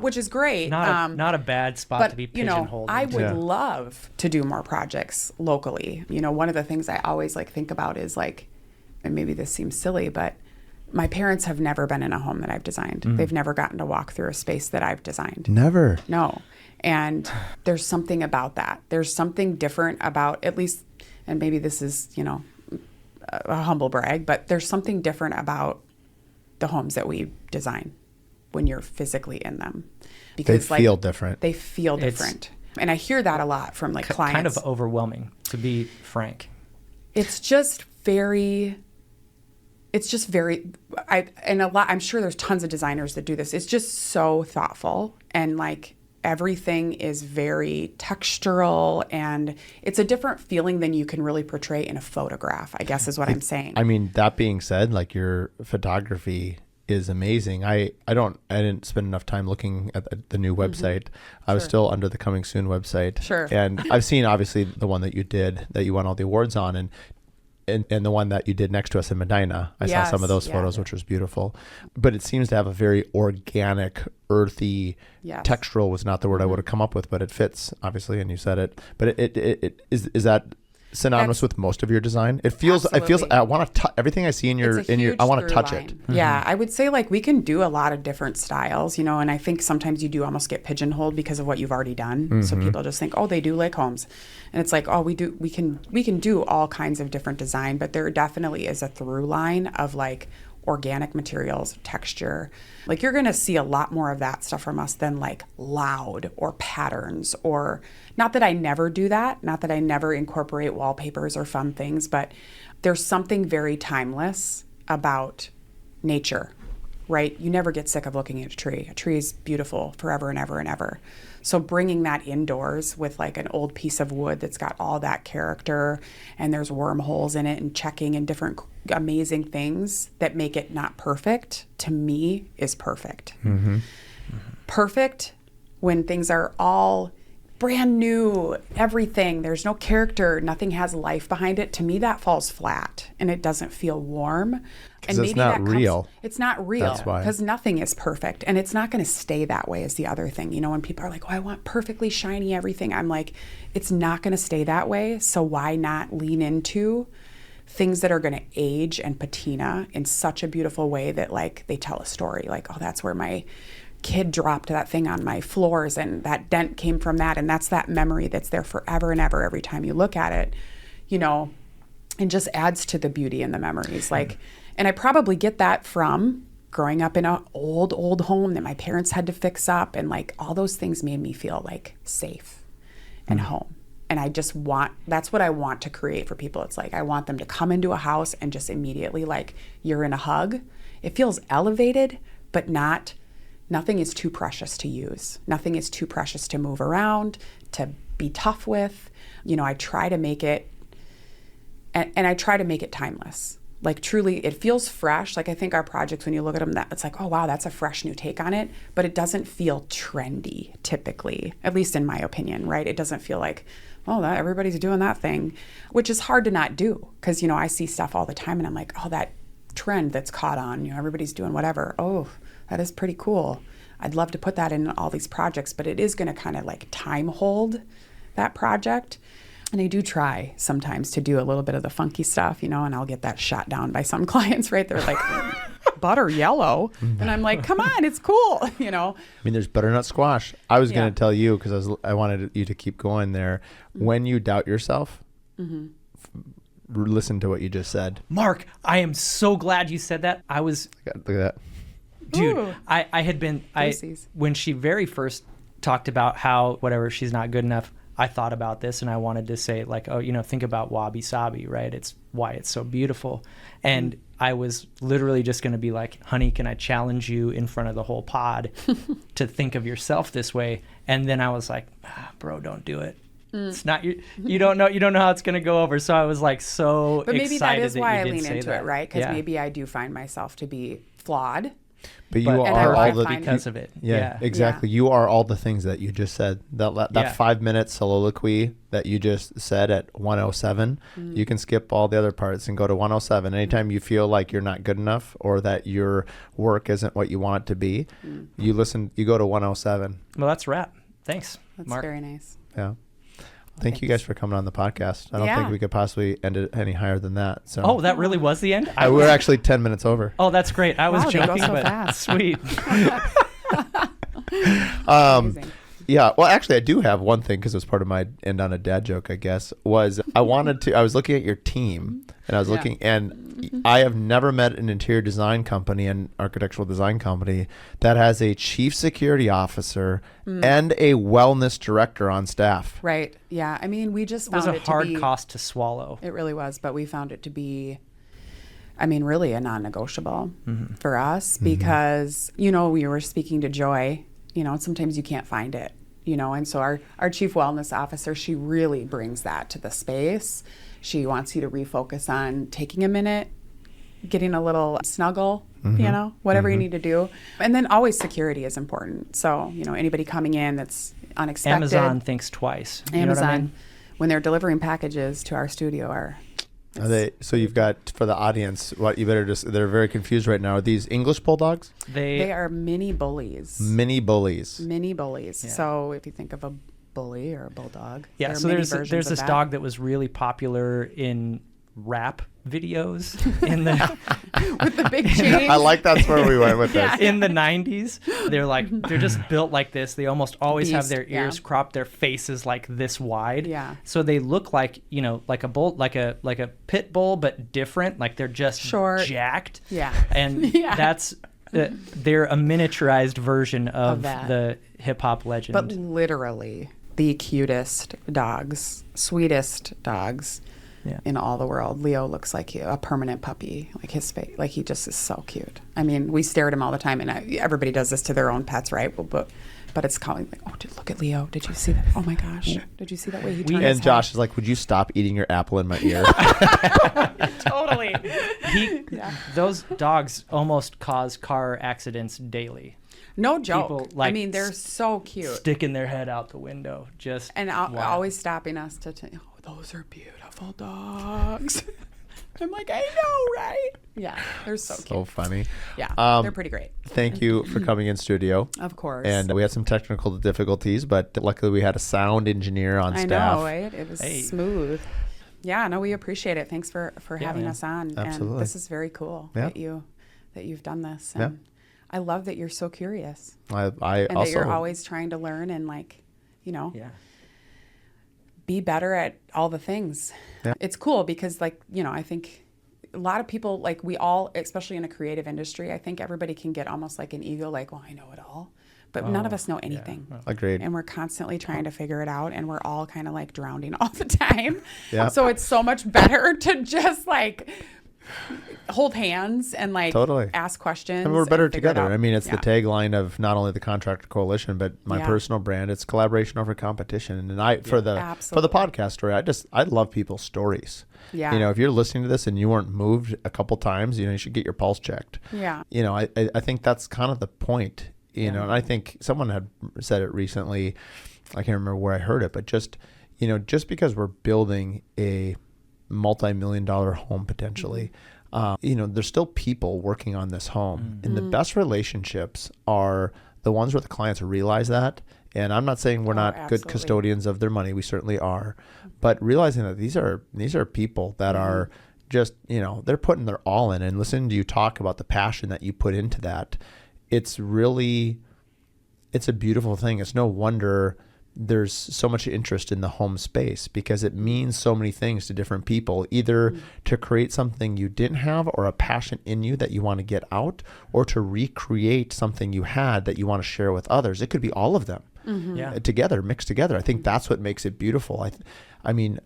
which is great. Not a bad spot to be pigeonholed. I into. would love to do more projects locally. You know, one of the things I always like think about is like, and maybe this seems silly, but my parents have never been in a home that I've designed. They've never gotten to walk through a space that I've designed. Never. No. And there's something about that. There's something different about, at least, and maybe this is, you know, a humble brag, but there's something different about the homes that we design when you're physically in them. Because They feel different. They feel different. And I hear that a lot from like clients. Kind of overwhelming, to be frank. It's just very, I'm sure there's tons of designers that do this. It's just so thoughtful, and like everything is very textural, and it's a different feeling than you can really portray in a photograph, I guess is what I'm saying. I mean, that being said, like your photography is amazing. I didn't spend enough time looking at the new website. I was still under the Coming Soon website. Sure. And I've seen obviously the one that you won all the awards on, and the one that you did next to us in Medina. I saw some of those photos, which was beautiful. But it seems to have a very organic, earthy, textural was not the word I would have come up with, but it fits, obviously, and you said it. But it is that synonymous with most of your design? It feels I want to everything I see in your I want to touch it. Yeah, I would say like we can do a lot of different styles, you know, and I think sometimes you do almost get pigeonholed because of what you've already done. So people just think, oh, they do lake homes. And it's like, oh, we can do all kinds of different design, but there definitely is a through line of like organic materials, texture. Like you're going to see a lot more of that stuff from us than like loud or patterns, or not that I never do that, not that I never incorporate wallpapers or fun things, but there's something very timeless about nature, right? You never get sick of looking at a tree. A tree is beautiful forever and ever and ever. So bringing that indoors with like an old piece of wood that's got all that character and there's wormholes in it and checking and different amazing things that make it not perfect, to me is perfect. Perfect when things are all brand new, everything, there's no character, nothing has life behind it. To me, that falls flat and it doesn't feel warm. And it's not real. It's not real. That's why. Because nothing is perfect. And it's not going to stay that way is the other thing. You know, when people are like, oh, I want perfectly shiny everything. I'm like, it's not going to stay that way. So why not lean into things that are going to age and patina in such a beautiful way that like they tell a story. Like, oh, that's where my kid dropped that thing on my floors and that dent came from that. And that's that memory that's there forever and ever every time you look at it, you know, and just adds to the beauty and the memories. Like, and I probably get that from growing up in an old home that my parents had to fix up, and like all those things made me feel like safe and home. And I just that's what I want to create for people. It's like I want them to come into a house and just immediately like you're in a hug. It feels elevated, but nothing is too precious to use. Nothing is too precious to move around, to be tough with. You know, I try to make it, and I try to make it timeless. Like truly, it feels fresh. Like I think our projects, when you look at them, that it's like, oh wow, that's a fresh new take on it. But it doesn't feel trendy, typically, at least in my opinion, right? It doesn't feel like, oh, everybody's doing that thing, which is hard to not do. Because, you know, I see stuff all the time and I'm like, oh, that trend that's caught on, you know, everybody's doing whatever. Oh, that is pretty cool. I'd love to put that in all these projects, but it is going to kind of like time hold that project. And I do try sometimes to do a little bit of the funky stuff, and I'll get that shot down by some clients, right? They're like, butter yellow. And I'm like, come on, it's cool, I mean, there's butternut squash. I was going Yeah. to tell you, because I wanted you to keep going there. When you doubt yourself, listen to what you just said. Mark, I am so glad you said that. I was, Look at that. dude, Ooh. I had been, Lucy's. when she very first talked about how, whatever, she's not good enough, I thought about this and I wanted to say, like, oh, think about Wabi Sabi, right? It's why it's so beautiful. And I was literally just going to be like, honey, can I challenge you in front of the whole pod to think of yourself this way? And then I was like, bro, don't do it. It's not you don't know how it's going to go over. So I was like, so But maybe excited that is why I you did lean say into that. it, right? Because Yeah. maybe I do find myself to be flawed. But you But And are I all the find because of it. Yeah, Yeah. exactly. Yeah. You are all the things that you just said. That Yeah. 5-minute soliloquy that you just said at 107, you can skip all the other parts and go to 107. Anytime you feel like you're not good enough or that your work isn't what you want it to be, you go to 107. Well, that's a wrap. Thanks, That's Mark. very nice. Yeah. Thank you guys for coming on the podcast. I don't think Yeah. we could possibly end it any higher than that. So Oh, that really was the end? we're actually 10 minutes over. Oh, that's great. I was Wow, they go joking, so but fast. sweet. Amazing. Yeah, well, actually, I do have one thing because it was part of my end on a dad joke, I guess. I was looking at your team, and I was looking, and I have never met an interior design company, an architectural design company, that has a chief security officer and a wellness director on staff. Right. Yeah. I mean, we just It was found a it to hard be, cost to swallow. It really was, but we found it to be, really a non-negotiable for us because, we were speaking to Joy, sometimes you can't find it, and so our chief wellness officer, she really brings that to the space. She wants you to refocus on taking a minute, getting a little snuggle, whatever you need to do. And then always security is important. So, anybody coming in that's unexpected. Amazon thinks twice. You know Amazon, what I mean? when they're delivering packages to our studio Are they, so you've got, for the audience, they're very confused right now. Are these English bulldogs? they are mini bullies. Mini bullies. Mini bullies. Yeah. So if you think of a bully or a bulldog, Yeah, they're so mini there's versions of this that. dog that was really popular in rap videos in the with the big chain. I like that's where we went with Yeah. this. in the 90s. They're just built like this. They almost always have Beast, their ears yeah. cropped, their faces like this wide. Yeah. So they look like, like a bull, like a pit bull, but different. Like they're just Short. jacked. Yeah. And Yeah. that's they're a miniaturized version of that. the hip hop legend. But literally the cutest dogs, sweetest dogs Yeah. in all the world. Leo looks like a permanent puppy. Like his face, like he just is so cute. I mean, we stare at him all the time, and everybody does this to their own pets, right? But it's calling like, oh, look at Leo. Did you see that? Oh my gosh. Did you see that way he turned his And Josh head? is like, would you stop eating your apple in my ear? Totally. Those dogs almost cause car accidents daily. No joke. People, I like, mean, they're so cute. Sticking their head out the window, just And wild. always stopping us to, oh, those are beautiful dogs. I'm like, I know, right? Yeah, they're so cute. So funny. Yeah, they're pretty great. Thank you for coming in studio. Of course. And we had some technical difficulties, but luckily we had a sound engineer on I staff. know, right? It was Hey. smooth. Yeah, no, we appreciate it. Thanks for having man. us on. Absolutely. And this is very cool Yeah. that you've done this. Yeah. And I love that you're so curious I and also that you're always trying to learn and yeah. be better at all the things. Yeah. It's cool because I think a lot of people, like we all, especially in a creative industry, I think everybody can get almost like an ego, like, well, I know it all. But none of us know anything. Yeah. agreed. And we're constantly trying to figure it out, and we're all kind of like drowning all the time. Yeah. So it's so much better to just hold hands and Totally. ask questions. And we're better figure it together. out. I mean, it's Yeah. the tagline of not only the Contractor Coalition, but my Yeah. personal brand. It's collaboration over competition. And for the Absolutely. podcast story, I love people's stories. Yeah. If you're listening to this and you weren't moved a couple times, you should get your pulse checked. Yeah. I think that's kind of the point. And I think someone had said it recently. I can't remember where I heard it, but just because we're building a multi-million-dollar home potentially, there's still people working on this home. And the best relationships are the ones where the clients realize that. And I'm not saying we're not good custodians of their money. We certainly are. But realizing that these are people that are just, they're putting their all in, and listening to you talk about the passion that you put into that. It's a beautiful thing. It's no wonder there's so much interest in the home space, because it means so many things to different people, either to create something you didn't have or a passion in you that you want to get out, or to recreate something you had that you want to share with others. It could be all of them together, mixed together. I think that's what makes it beautiful. I mean,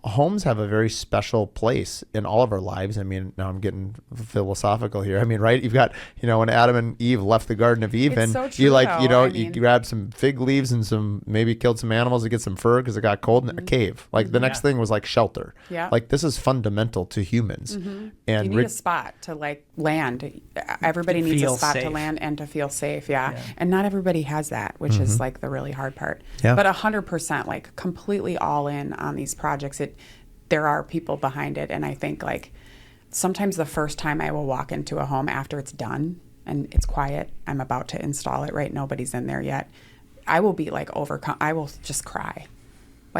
homes have a very special place in all of our lives. I mean, now I'm getting philosophical here. I mean, right? You've got, when Adam and Eve left the Garden of Eden, it's so true, you grabbed some fig leaves and maybe killed some animals to get some fur because it got cold in a cave. Like the next thing was like shelter. Yeah. Like this is fundamental to humans. And you need a spot to land. Everybody needs a spot to land and to feel safe. Yeah. And not everybody has that, which is like the really hard part. Yeah. But 100%, like completely all in on these projects. There are people behind it. And I think like sometimes the first time I will walk into a home after it's done and it's quiet, I'm about to install it, right? Nobody's in there yet. I will be like overcome. I will just cry.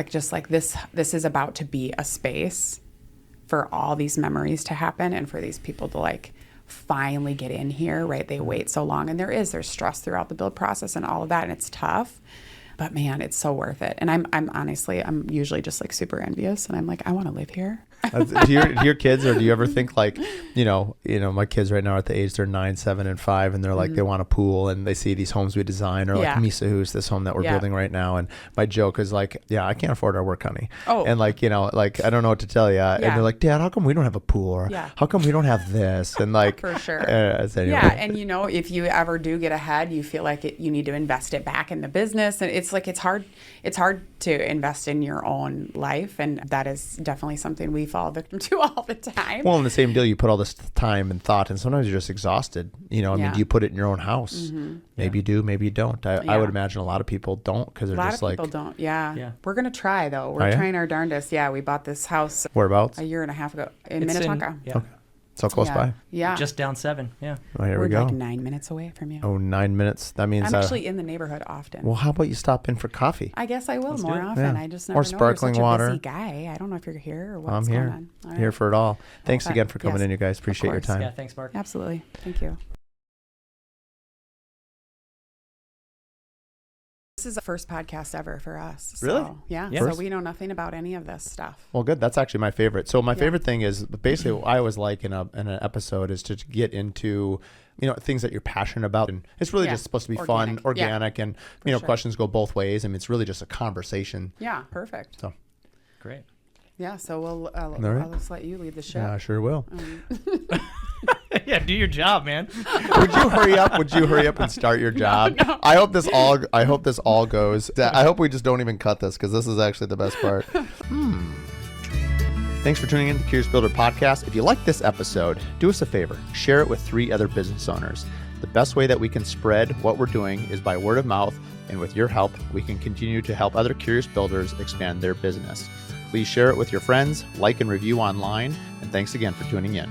Just like this is about to be a space for all these memories to happen and for these people to like finally get in here, right? They wait so long, and there's stress throughout the build process and all of that, and it's tough. But man, it's so worth it. And I'm usually just like super envious, and I'm like, I want to live here. Do your kids, or do you ever think like, my kids right now are at the age, they're 9, 7, and 5, and they're like, they want a pool, and they see these homes we design, or like Misa, who's this home that we're building right now. And my joke is like, I can't afford our work, honey. Oh. And like, like, I don't know what to tell you. And they're like, Dad, how come we don't have a pool? Or how come we don't have this? And like, for sure. Anyway. Yeah. And if you ever do get ahead, you feel like you need to invest it back in the business. And it's like, it's hard to invest in your own life. And that is definitely something we fall victim to all the time. Well, in the same deal, you put all this time and thought, and sometimes you're just exhausted. I mean, do you put it in your own house? Maybe you do, maybe you don't. I would imagine a lot a don't, because they're just like... A lot of people don't, yeah. We're going to try, though. We're trying our darndest. Yeah, we bought this house... Whereabouts? A year and a half ago in Minnetonka. Okay. So close by. Yeah. Just down 7. Yeah. Well, here We're we go. like 9 minutes away from you. Oh, 9 minutes. That means I'm actually in the neighborhood often. Well, how about you stop in for coffee? I guess I will more often. I just never or know. sparkling You're such water. a busy guy. I don't know if you're here or what's I'm here. going on. All right. Here for it all. Thanks again for coming in, you guys. Appreciate your time. Yeah, thanks, Mark. Absolutely. Thank you. This is the first podcast ever for us. Really? So, yeah. First? So we know nothing about any of this stuff. Well, good. That's actually my favorite. So my favorite thing is basically what I always like in an episode is to get into, things that you're passionate about. And it's really just supposed to be fun, organic, and, questions go both ways. I mean, it's really just a conversation. Yeah, perfect. So great. Yeah, so I'll just let you lead the show. Yeah, I sure will. Yeah, do your job, man. Would you hurry up? Would you hurry up and start your job? No. I hope this all goes. I hope we just don't even cut this, because this is actually the best part. Thanks for tuning in to the Curious Builder podcast. If you like this episode, do us a favor. Share it with 3 other business owners. The best way that we can spread what we're doing is by word of mouth, and with your help, we can continue to help other curious builders expand their business. Please share it with your friends, like and review online, and thanks again for tuning in.